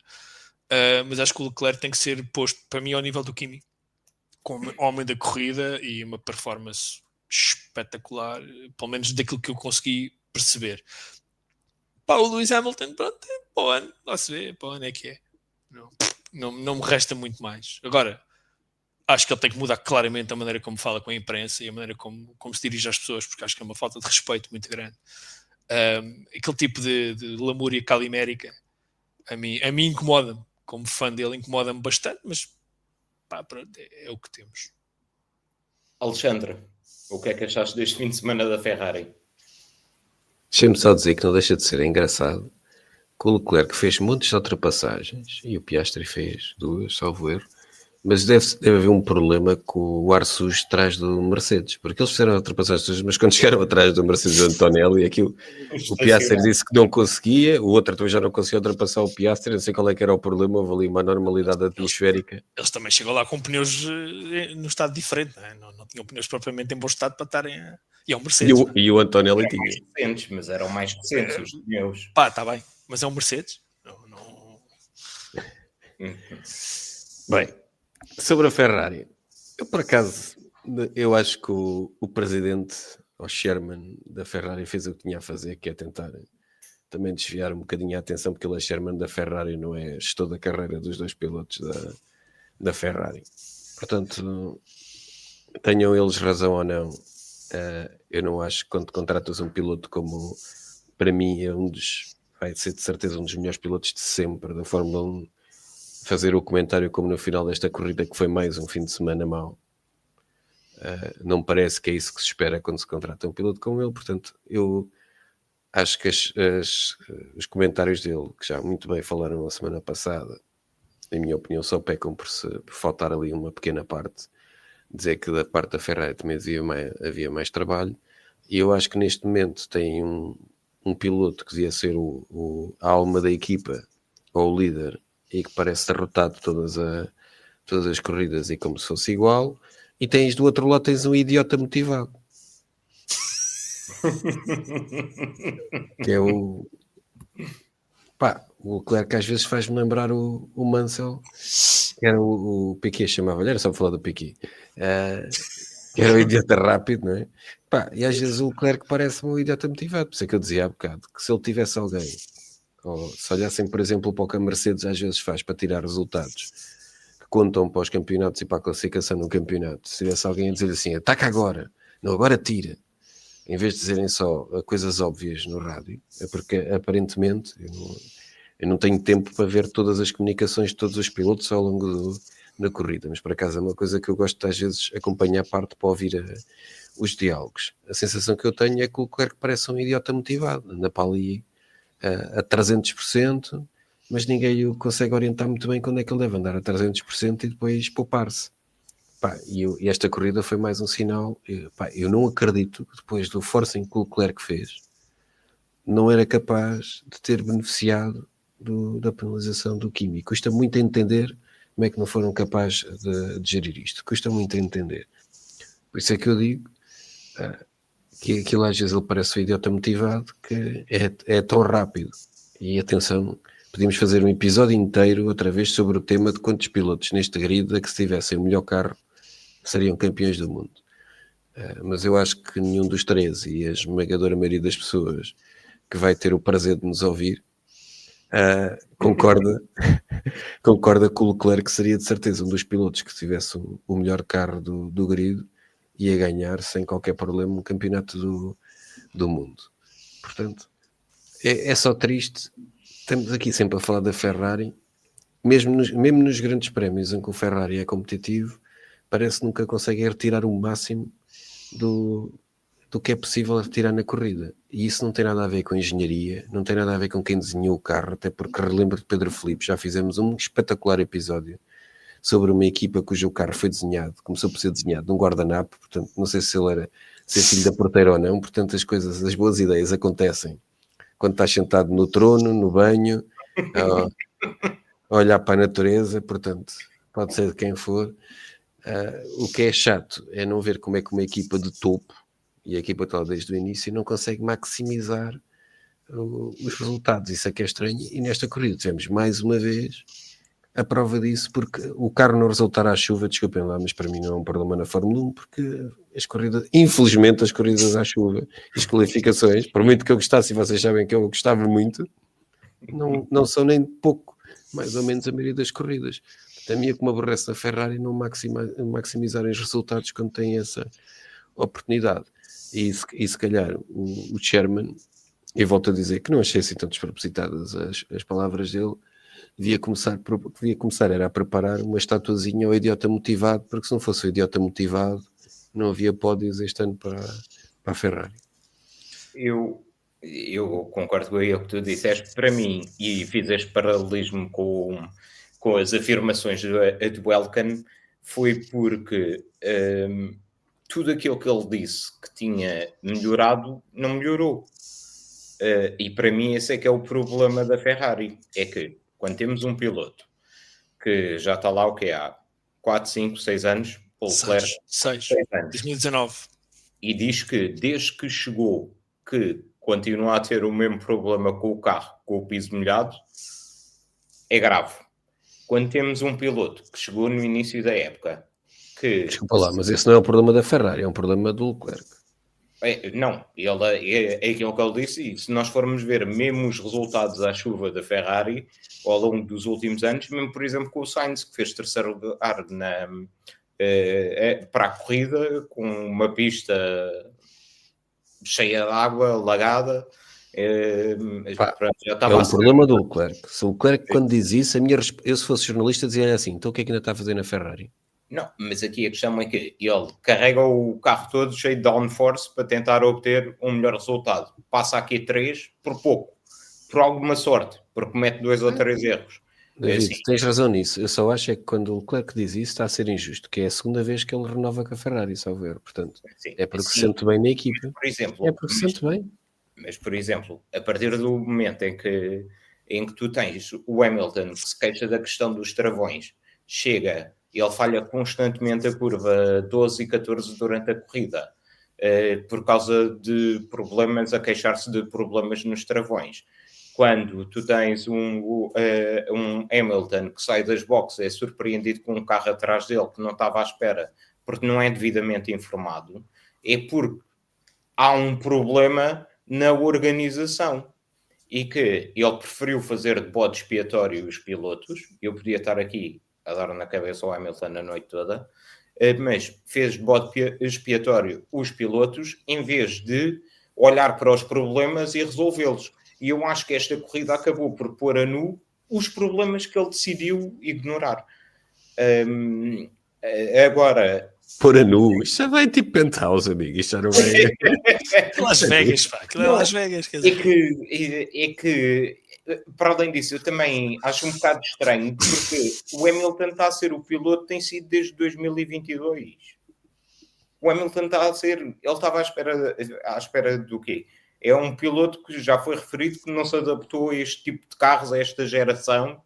Mas acho que o Leclerc tem que ser posto, para mim, ao nível do Kimi, como homem da corrida e uma performance espetacular, pelo menos daquilo que eu consegui perceber. Pá, o Lewis Hamilton, pronto, para o ano, lá se vê, para o ano é que é. Não me resta muito mais. Agora, acho que ele tem que mudar claramente a maneira como fala com a imprensa e a maneira como se dirige às pessoas, porque acho que é uma falta de respeito muito grande. Aquele tipo de lamúria calimérica a mim incomoda-me. Como fã dele, incomoda-me bastante, mas pá, pronto, é o que temos. Alexandre, o que é que achaste deste fim de semana da Ferrari? Deixa-me só dizer que não deixa de ser engraçado que o Leclerc fez muitas ultrapassagens e o Piastri fez 2, salvo erro, mas deve haver um problema com o ar sujo atrás do Mercedes, porque eles fizeram ultrapassagens, mas quando chegaram atrás do Mercedes do Antonelli, aquilo, o Piastri disse que não conseguia, o outro também já não conseguia ultrapassar o Piastri, não sei qual é que era o problema, houve ali uma normalidade atmosférica. Eles também chegam lá com pneus no estado diferente, não tinham pneus propriamente em bom estado para estarem E é um Mercedes. E o Antonelli tinha. Recentes, mas eram mais recentes os pneus. Pá, está bem, mas é um Mercedes. Não... Bem, sobre a Ferrari, eu por acaso, eu acho que o presidente, o chairman da Ferrari fez o que tinha a fazer, que é tentar também desviar um bocadinho a atenção, porque ele é chairman da Ferrari, não é gestor da carreira dos dois pilotos da Ferrari. Portanto, tenham eles razão ou não, eu não acho que quando contratas um piloto como, para mim, vai ser de certeza um dos melhores pilotos de sempre da Fórmula 1, fazer o comentário como no final desta corrida que foi mais um fim de semana mau. Não me parece que é isso que se espera quando se contrata um piloto como ele, portanto eu acho que os comentários dele, que já muito bem falaram a semana passada, em minha opinião só pecam por faltar ali uma pequena parte, dizer que da parte da Ferrari também havia mais trabalho, e eu acho que neste momento tem um piloto que devia ser a alma da equipa, ou o líder, e que parece derrotado todas as corridas e como se fosse igual, e tens do outro lado tens um idiota motivado que é o Leclerc, às vezes faz-me lembrar o Mansell, que era o Piquet, chamava-lhe, era só para falar do Piquet, que era o idiota rápido, não é? E às vezes o Leclerc parece-me um idiota motivado, por isso é que eu dizia há bocado que se ele tivesse alguém, ou se olhassem, por exemplo, para o que a Mercedes às vezes faz para tirar resultados que contam para os campeonatos e para a classificação no campeonato, se tivesse alguém a dizer assim, ataca agora, não, agora tira, em vez de dizerem só coisas óbvias no rádio, é porque aparentemente eu não tenho tempo para ver todas as comunicações de todos os pilotos ao longo da corrida, mas por acaso é uma coisa que eu gosto de, às vezes, acompanhar a parte para ouvir os diálogos. A sensação que eu tenho é que o Leclerc parece um idiota motivado, anda para ali a 300%, mas ninguém o consegue orientar muito bem quando é que ele deve andar a 300% e depois poupar-se. E esta corrida foi mais um sinal. Eu não acredito que depois do forcing que o Leclerc fez não era capaz de ter beneficiado da penalização do Kimi. Custa muito a entender como é que não foram capazes de gerir isto. Custa muito a entender. Por isso é que eu digo que aquilo às vezes ele parece um idiota motivado, que é tão rápido. E atenção, podíamos fazer um episódio inteiro outra vez sobre o tema de quantos pilotos neste grid a que se tivessem o melhor carro seriam campeões do mundo. Mas eu acho que nenhum dos três, e a esmagadora maioria das pessoas que vai ter o prazer de nos ouvir, concorda que o Leclerc seria de certeza um dos pilotos que tivesse o melhor carro do grid e ia ganhar sem qualquer problema um campeonato do mundo. Portanto, é só triste. Estamos aqui sempre a falar da Ferrari, mesmo nos grandes prémios em que o Ferrari é competitivo, parece que nunca consegue retirar o máximo do que é possível retirar na corrida. E isso não tem nada a ver com engenharia, não tem nada a ver com quem desenhou o carro, até porque relembro de Pedro Filipe, já fizemos um espetacular episódio sobre uma equipa cujo carro foi desenhado, começou por ser desenhado num guardanapo, portanto não sei se ele era filho da porteira ou não, portanto as boas ideias acontecem quando estás sentado no trono, no banho, a olhar para a natureza, portanto pode ser de quem for. O que é chato é não ver como é que uma equipa de topo, e a equipa está desde o início, não consegue maximizar os resultados. Isso é que é estranho, e nesta corrida tivemos mais uma vez a prova disso, porque o carro não resultar à chuva, desculpem lá, mas para mim não é um problema na Fórmula 1, porque infelizmente as corridas à chuva, as qualificações, por muito que eu gostasse, e vocês sabem que eu gostava muito, não são nem pouco, mais ou menos a maioria das corridas. A minha, como aborrece a Ferrari, não maximizarem os resultados quando têm essa oportunidade. E se calhar o Sherman, e volto a dizer que não achei assim tão despropositadas as palavras dele, devia começar era a preparar uma estatuazinha ao idiota motivado, porque se não fosse o idiota motivado não havia pódios este ano para a Ferrari. Eu concordo com o que tu disseste. Para mim, e fiz este paralelismo com as afirmações do Elkann, foi porque tudo aquilo que ele disse que tinha melhorado, não melhorou. E para mim esse é que é o problema da Ferrari. É que quando temos um piloto que já está lá há 4, 5, 6 anos, Paul Leclerc, 6 anos, 2019, e diz que desde que chegou que continua a ter o mesmo problema com o carro, com o piso molhado, é grave. Quando temos um piloto que chegou no início da época que... Desculpa lá, mas esse não é um problema da Ferrari, é um problema do Leclerc. Não, é aquilo que ele disse, e se nós formos ver mesmo os resultados à chuva da Ferrari ao longo dos últimos anos, mesmo por exemplo com o Sainz, que fez terceiro lugar para a corrida, com uma pista cheia de água, lagada, já estava um problema do Leclerc. Se o Leclerc, quando diz isso, eu se fosse jornalista dizia assim, então o que é que ainda está a fazer na Ferrari? Não, mas aqui a questão é que ele carrega o carro todo cheio de downforce para tentar obter um melhor resultado. Passa aqui 3 por pouco, por alguma sorte, porque comete 2 ou 3 erros. David, assim, tens razão nisso. Eu só acho é que quando o Leclerc diz isso está a ser injusto, que é a segunda vez que ele renova com a Ferrari, só ver. Portanto, sim, é porque se sente bem na equipa. Por exemplo, é porque se sente bem. Mas, por exemplo, a partir do momento em que tu tens o Hamilton que se queixa da questão dos travões, ele falha constantemente a curva 12 e 14 durante a corrida, por causa de problemas, a queixar-se de problemas nos travões. Quando tu tens um Hamilton que sai das boxes, é surpreendido com um carro atrás dele que não estava à espera, porque não é devidamente informado, é porque há um problema na organização e que ele preferiu fazer de bode expiatório os pilotos. Eu podia estar aqui a dar na cabeça ao Hamilton a noite toda, mas fez de bode expiatório os pilotos em vez de olhar para os problemas e resolvê-los. E eu acho que esta corrida acabou por pôr a nu os problemas que ele decidiu ignorar. Agora... Pôr a nu, isto já vai tipo penthouse, amigo. Isto já não vai... Las Vegas, pá. Aquilo é Las Vegas. Quer dizer. É que, para além disso, eu também acho um bocado estranho, porque o Hamilton está a ser o piloto, tem sido desde 2022. O Hamilton está a ser... Ele estava à espera do quê? É um piloto que já foi referido que não se adaptou a este tipo de carros, a esta geração,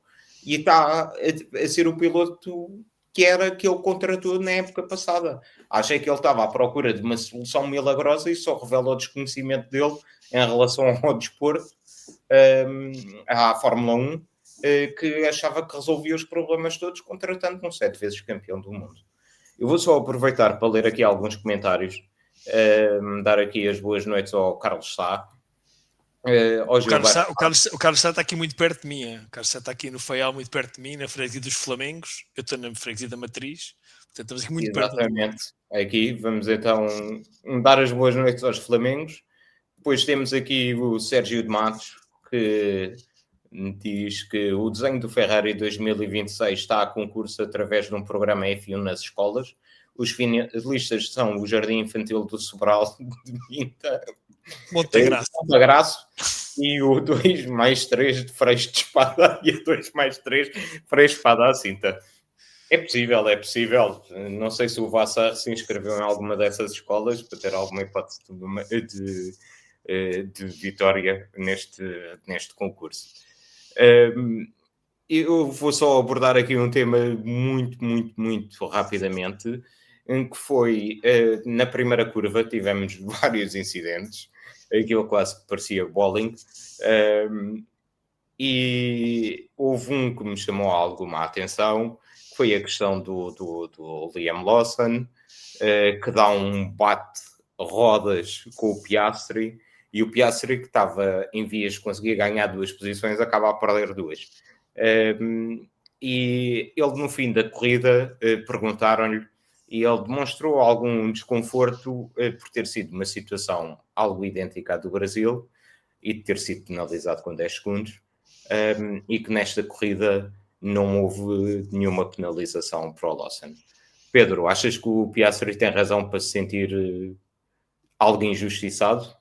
e está a ser o piloto que ele contratou na época passada. Achei que ele estava à procura de uma solução milagrosa e só revela o desconhecimento dele em relação ao desporto, à Fórmula 1, que achava que resolvia os problemas todos, contratando um 7 vezes campeão do mundo. Eu vou só aproveitar para ler aqui alguns comentários, dar aqui as boas noites ao Carlos Sá. O Carlos Sá está aqui muito perto de mim. O Carlos Sá está aqui no Faial, muito perto de mim, na freguesia dos Flamengos. Eu estou na freguesia da Matriz. Portanto, estamos aqui muito perto. Exatamente. Aqui vamos então dar as boas noites aos Flamengos. Depois temos aqui o Sérgio de Matos, que diz que o desenho do Ferrari 2026 está a concurso através de um programa F1 nas escolas. Os finalistas são o Jardim Infantil do Sobral de Minta, Montagraço, e o 2+3 de Freixo de Espada e o 2+3 Freixo de Espada à Cinta. É possível. Não sei se o Vassa se inscreveu em alguma dessas escolas para ter alguma hipótese de vitória neste concurso. Eu vou só abordar aqui um tema muito rapidamente, em que foi, na primeira curva, tivemos vários incidentes, aquilo quase que parecia bowling, e houve um que me chamou alguma atenção, que foi a questão do Liam Lawson, que dá um bate-rodas com o Piastri, e o Piastri, que estava em vias de conseguir ganhar 2 posições, acaba a perder 2. E ele, no fim da corrida, perguntaram-lhe, e ele demonstrou algum desconforto por ter sido uma situação algo idêntica à do Brasil e de ter sido penalizado com 10 segundos, e que nesta corrida não houve nenhuma penalização para o Lawson. Pedro, achas que o Piastri tem razão para se sentir algo injustiçado?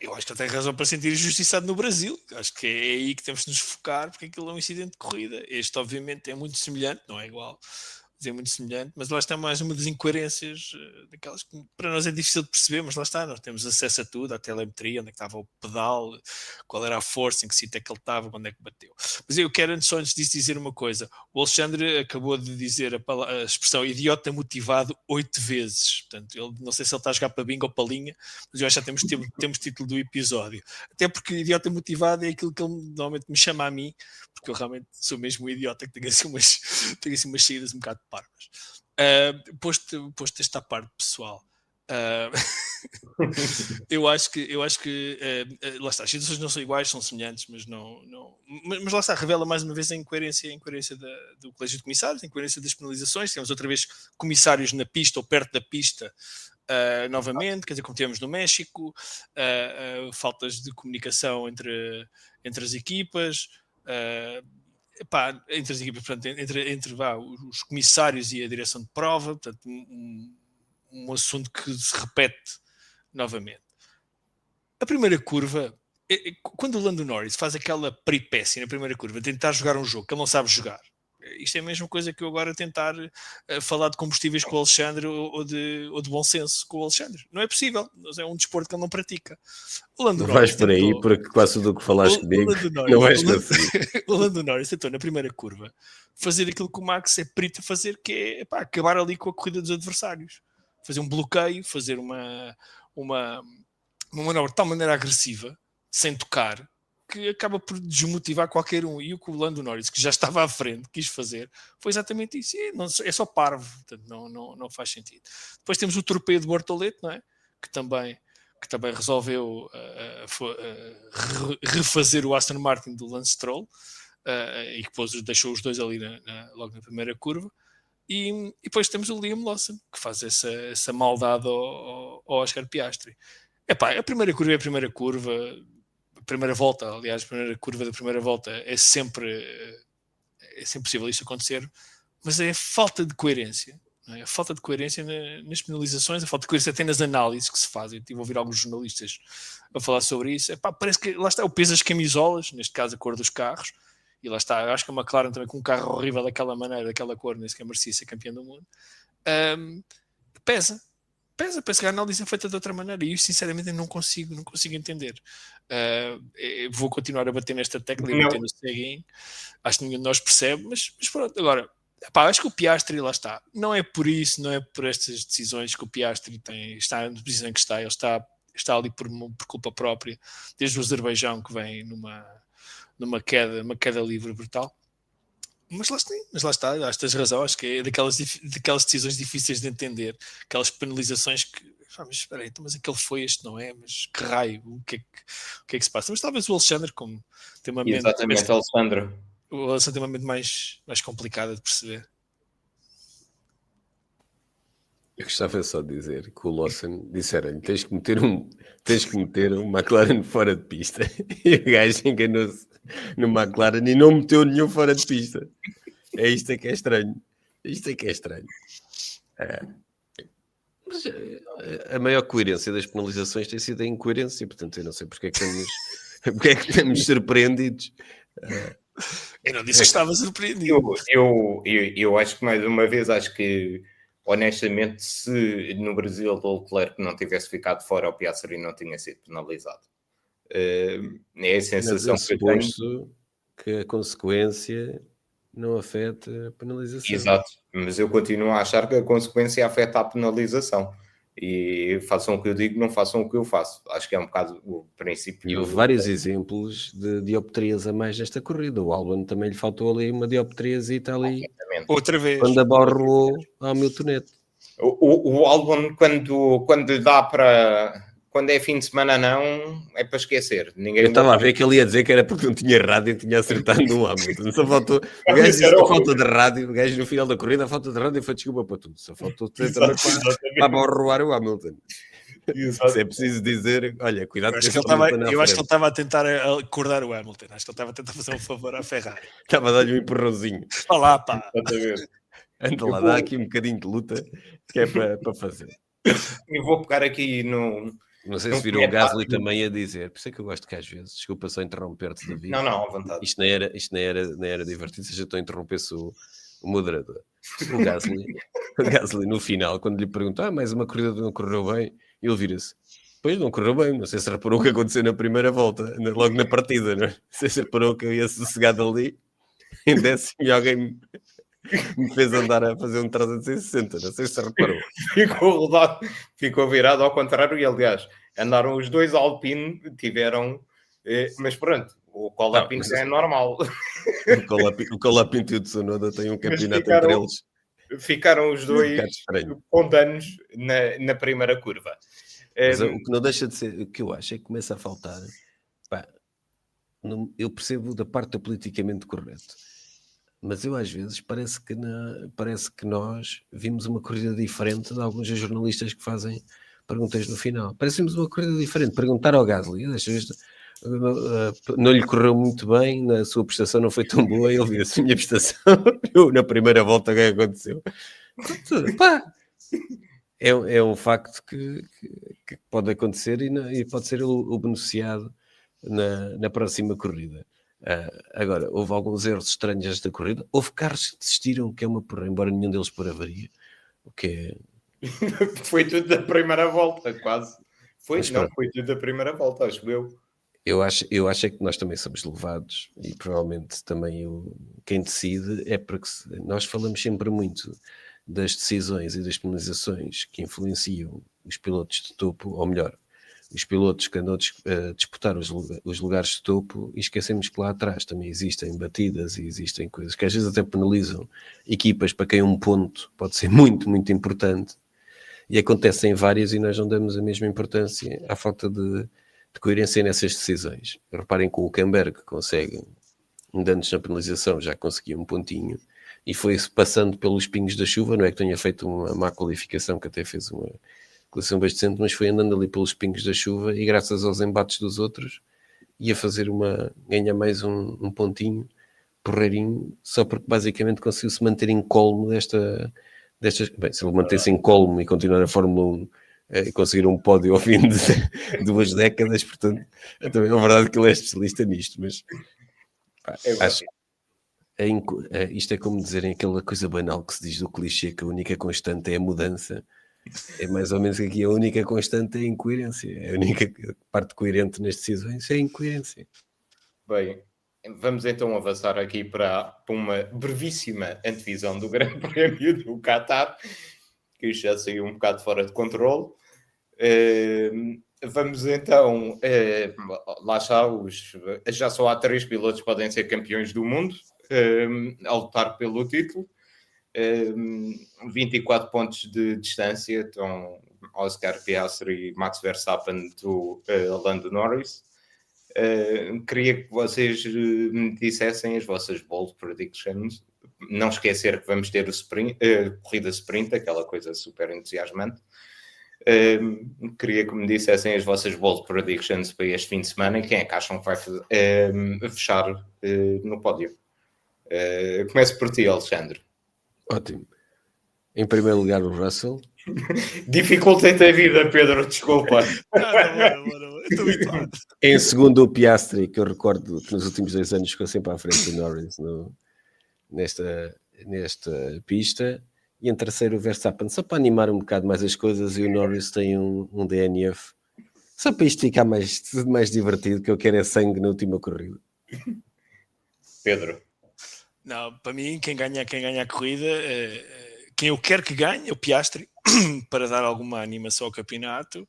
Eu acho que ele tem razão para se sentir injustiçado no Brasil. Acho que é aí que temos de nos focar, porque aquilo é um incidente de corrida. Este, obviamente, é muito semelhante, não é igual, mas é muito semelhante. Mas lá está mais uma das incoerências, daquelas que para nós é difícil de perceber, mas lá está, nós temos acesso a tudo, à telemetria, onde é que estava o pedal, qual era a força, em que sítio é que ele estava, quando é que bateu. Mas eu quero, antes disso, dizer uma coisa. O Alexandre acabou de dizer a expressão idiota motivado 8 vezes. Portanto, ele, não sei se ele está a jogar para bingo ou para linha, mas eu acho que já temos título do episódio. Até porque idiota motivado é aquilo que ele normalmente me chama a mim, porque eu realmente sou mesmo um idiota que tenho assim umas saídas um bocado parvas. Posto esta parte pessoal, eu acho que lá está, as situações não são iguais, são semelhantes, mas mas lá está, revela mais uma vez a incoerência do Colégio de Comissários, a incoerência das penalizações. Temos outra vez comissários na pista ou perto da pista, novamente, quer dizer, como tivemos no México, faltas de comunicação entre as equipas, entre as equipas, portanto, entre os comissários e a direção de prova, portanto, um assunto que se repete novamente. A primeira curva, quando o Lando Norris faz aquela peripécia na primeira curva, tentar jogar um jogo que ele não sabe jogar, isto é a mesma coisa que eu agora tentar falar de combustíveis com o Alexandre ou de bom senso com o Alexandre. Não é possível, é um desporto que ele não pratica. O Lando Norris vais por aí, porque quase tudo o que falaste comigo não vais conseguir. O Lando Norris tentou na primeira curva fazer aquilo que o Max é perito a fazer, que é acabar ali com a corrida dos adversários, fazer um bloqueio, fazer uma manobra de tal maneira agressiva, sem tocar, que acaba por desmotivar qualquer um. E o que o Lando Norris, que já estava à frente, quis fazer, foi exatamente isso. É só parvo, portanto, não faz sentido. Depois temos o torpedo de Bortoleto, não é? Que também resolveu refazer o Aston Martin do Lance Stroll, e que deixou os dois ali logo na primeira curva. E depois temos o Liam Lawson, que faz essa maldade ao Oscar Piastri. A primeira curva é a primeira curva. A primeira volta, aliás, a primeira curva da primeira volta é sempre possível isso acontecer, mas é a falta de coerência, não é? A falta de coerência nas penalizações, a falta de coerência até nas análises que se fazem. Tive a ouvir alguns jornalistas a falar sobre isso. Parece que lá está o peso das camisolas, neste caso a cor dos carros, e lá está, eu acho que a McLaren também com um carro horrível daquela maneira, daquela cor, nem sequer merecia ser campeão do mundo, pesa que a análise é feita de outra maneira, e eu sinceramente não consigo entender. Vou continuar a bater nesta tecla e bater no ceguinho, acho que nenhum de nós percebe, mas pronto. Agora, acho que o Piastri, lá está, não é por isso, não é por estas decisões que o Piastri está na posição em que está. Ele está ali por culpa própria, desde o Azerbaijão, que vem numa queda livre brutal. Mas lá está, acho que tens razão, acho que é daquelas decisões difíceis de entender, aquelas penalizações que, mas espera aí, mas aquele foi, este não é, mas que raio, o que é que se passa? Mas talvez o Alexandre, como tem uma mente... Exatamente, Alexandre. O Alexandre tem uma mente mais complicada de perceber. Eu gostava só de dizer que o Lawson disseram-lhe: tens que meter um McLaren fora de pista. E o gajo enganou-se no McLaren e não meteu nenhum fora de pista. É isto é que é estranho. Isto é que é estranho. Mas a maior coerência das penalizações tem sido a incoerência. Portanto, eu não sei porque é que estamos surpreendidos. Eu não disse que estava surpreendido. Eu acho que, mais uma vez, honestamente, se no Brasil o Leclerc não tivesse ficado fora, o Piastri não tinha sido penalizado. É a sensação que eu tenho. Que a consequência não afeta a penalização. Exato, mas eu continuo a achar que a consequência afeta a penalização. E façam o que eu digo, não façam o que eu faço. Acho que é um bocado o princípio. E houve vários exemplos de dioptrias a mais nesta corrida. O Albon também lhe faltou ali uma dioptriazita ali. Outra vez. Quando a bola rolou ao Miltonete. O Albon, quando lhe dá para... Quando é fim de semana, não, é para esquecer. Eu estava a ver que ele ia dizer que era porque não tinha rádio e tinha acertado no Hamilton. Só faltou... O gajo disse que a falta de rádio, o gajo no final da corrida, a falta de rádio foi desculpa para tudo. Só faltou também para aborroar o Hamilton. Se é preciso dizer, olha, cuidado com esse Hamilton. Eu acho que ele estava a tentar acordar o Hamilton. Acho que ele estava a tentar fazer um favor à Ferrari. Estava a dar-lhe um empurrãozinho. Olá, pá. Anda lá, dá aqui um bocadinho de luta que é para fazer. Eu vou pegar aqui no... Não sei se viram o Gasly também a dizer, por isso é que eu gosto que às vezes, desculpa só interromper-te, David. Não, à vontade. Isto nem era divertido, se já estou a interromper-se o moderador. O Gasly no final, quando lhe pergunta, mais uma corrida não correu bem, ele vira-se, pois não correu bem, não sei se reparou o que aconteceu na primeira volta, logo na partida, não é? Não sei se reparou que eu ia sossegado ali, em décimo e alguém me fez andar a fazer um 360, não sei se reparou. Ficou virado ao contrário e, aliás, andaram os dois Alpine, tiveram... mas pronto, o Colapinto é normal. O Colapinto e o Tsunoda têm um campeonato entre eles. Ficaram os dois com danos na primeira curva. Mas o que não deixa de ser, o que eu acho é que começa a faltar... eu percebo da parte do politicamente correto. Mas eu às vezes parece que nós vimos uma corrida diferente de alguns jornalistas que fazem perguntas no final. Parece que vimos uma corrida diferente. Perguntar ao Gasly, não lhe correu muito bem, a sua prestação não foi tão boa, ele viu a minha prestação, na primeira volta o que aconteceu. É um facto que pode acontecer e pode ser o beneficiado na próxima corrida. Agora, houve alguns erros estranhos nesta corrida. Houve carros que desistiram, que é uma porra, embora nenhum deles por avaria. O que é... Foi tudo da primeira volta, quase. Foi tudo da primeira volta, acho eu. Eu acho é que nós também somos levados e provavelmente também quem decide é porque nós falamos sempre muito das decisões e das penalizações que influenciam os pilotos de topo, ou melhor, os pilotos que andam a disputar os lugares de topo, e esquecemos que lá atrás também existem batidas e existem coisas que às vezes até penalizam equipas para quem um ponto pode ser muito, muito importante, e acontecem várias e nós não damos a mesma importância à falta de coerência nessas decisões. Reparem que o Hülkenberg consegue, antes na penalização já conseguia um pontinho, e foi-se passando pelos pingos da chuva, não é que tenha feito uma má qualificação, que até fez uma qualificação bastante, mas foi andando ali pelos pingos da chuva e graças aos embates dos outros ia fazer ganhar mais um pontinho porreirinho, só porque basicamente conseguiu-se manter em colmo destas... Bem, se ele mantesse em colmo e continuar a Fórmula 1 e conseguir um pódio ao fim de 2 décadas, portanto, também é verdade que ele é especialista nisto, mas acho que isto é como dizerem aquela coisa banal que se diz do clichê, que a única constante é a mudança. É mais ou menos que aqui a única constante é a incoerência. A única parte coerente nas decisões é a incoerência. Bem, vamos então avançar aqui para uma brevíssima antevisão do Grande Prémio do Qatar, que já saiu um bocado fora de controle. Vamos então, lá está, já só há 3 pilotos que podem ser campeões do mundo a lutar pelo título. 24 pontos de distância, então Oscar Piastri e Max Verstappen do Lando Norris. Queria que vocês me dissessem as vossas bold predictions. Não esquecer que vamos ter corrida sprint, aquela coisa super entusiasmante. Queria que me dissessem as vossas bold predictions para este fim de semana e quem é que acham que vai fechar no pódio. Começo por ti, Alexandre. Ótimo. Em primeiro lugar, o Russell. Dificultei-te a vida, Pedro, desculpa. Estou habituado. Em segundo, o Piastri, que eu recordo que nos últimos 2 anos ficou sempre à frente do Norris nesta pista. E em terceiro, o Verstappen, só para animar um bocado mais as coisas, e o Norris tem um DNF. Só para isto ficar mais divertido, que eu quero é sangue na última corrida. Pedro. Não, para mim, quem ganha a corrida, quem eu quero que ganhe é o Piastri, para dar alguma animação ao campeonato.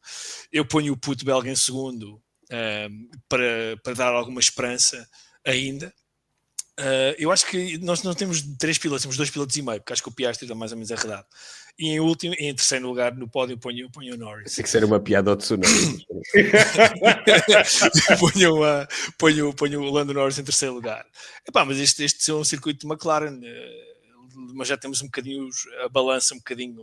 Eu ponho o puto belga em segundo, para dar alguma esperança ainda. Eu acho que nós não temos 3 pilotos, temos 2 pilotos e meio, porque acho que o Piastri está mais ou menos arredado. E em terceiro lugar no pódio ponho o Norris. Tem que ser uma piada ao Tsunoda. ponho o Lando Norris em terceiro lugar. Mas este é um circuito de McLaren, mas já temos um bocadinho a balança um bocadinho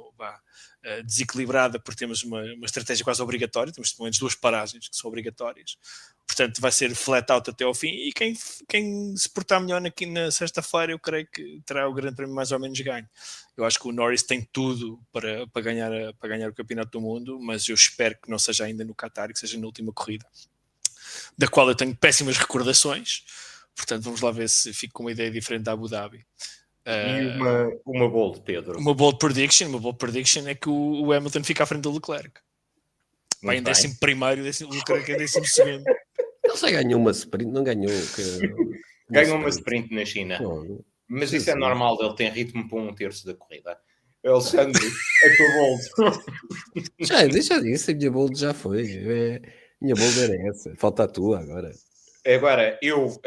desequilibrada, porque temos uma estratégia quase obrigatória, temos pelo menos 2 paragens que são obrigatórias. Portanto, vai ser flat out até ao fim, e quem se portar melhor aqui na sexta-feira, eu creio que terá o grande prémio mais ou menos ganho. Eu acho que o Norris tem tudo para ganhar o Campeonato do Mundo, mas eu espero que não seja ainda no Qatar e que seja na última corrida, da qual eu tenho péssimas recordações. Portanto, vamos lá ver se fico com uma ideia diferente da Abu Dhabi. E uma bold, Pedro. Uma bold prediction é que o Hamilton fica à frente do Leclerc. Vai em 11º, o Leclerc é 12º. Ele já ganhou uma sprint, não ganhou? Ganhou uma sprint na China. Não, mas isso é normal, ele tem ritmo para 1/3 da corrida. Alexandre, a tua bold. Já disse, a minha bold já foi. Minha bold era essa. Falta a tua agora. Agora, eu,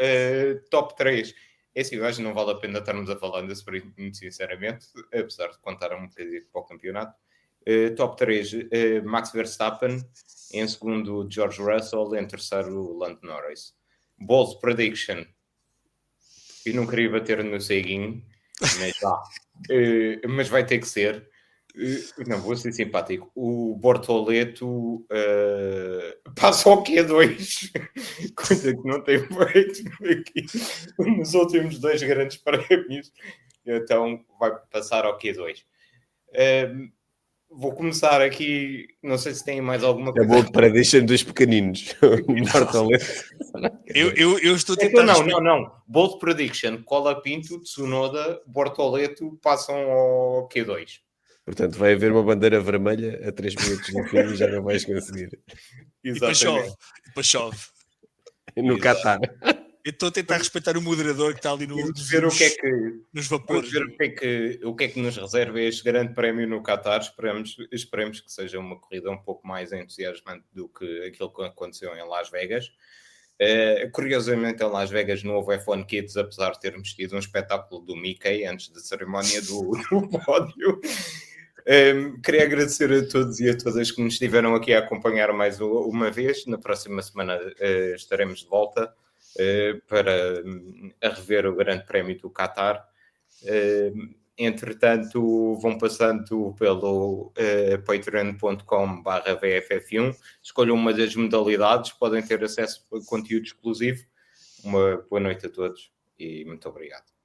top 3. Esse eu acho que não vale a pena estarmos a falar da sprint, muito sinceramente, apesar de contar um bocadinho para o campeonato. Top 3, Max Verstappen. Em segundo, George Russell. Em terceiro, Lando Norris. Bold prediction. Eu não queria bater no ceguinho, mas vai ter que ser. Não, vou ser simpático. O Bortoleto passa ao Q2, coisa que não tem feito aqui nos últimos 2 grandes prémios. Então vai passar ao Q2. Vou começar aqui, não sei se tem mais alguma coisa. É bom para deixar dos pequeninos. eu estou a tentar... Então, não. Bold prediction. Cola Pinto, Tsunoda, Bortoleto passam ao Q2. Portanto, vai haver uma bandeira vermelha a 3 minutos do fim e já não vais conseguir. E depois chove. No Qatar. Eu estou a tentar respeitar o moderador que está ali nos vapores. Vamos ver o que é que nos reserva este grande prémio no Qatar. Esperemos que seja uma corrida um pouco mais entusiasmante do que aquilo que aconteceu em Las Vegas. Curiosamente, em Las Vegas não houve F1 Kids, apesar de termos tido um espetáculo do Mickey antes da cerimónia do pódio. Queria agradecer a todos e a todas que nos estiveram aqui a acompanhar mais uma vez. Na próxima semana estaremos de volta para rever o Grande Prémio do Qatar. Entretanto, vão passando pelo patreon.com/VFF1, escolham uma das modalidades, podem ter acesso a conteúdo exclusivo. Uma boa noite a todos e muito obrigado.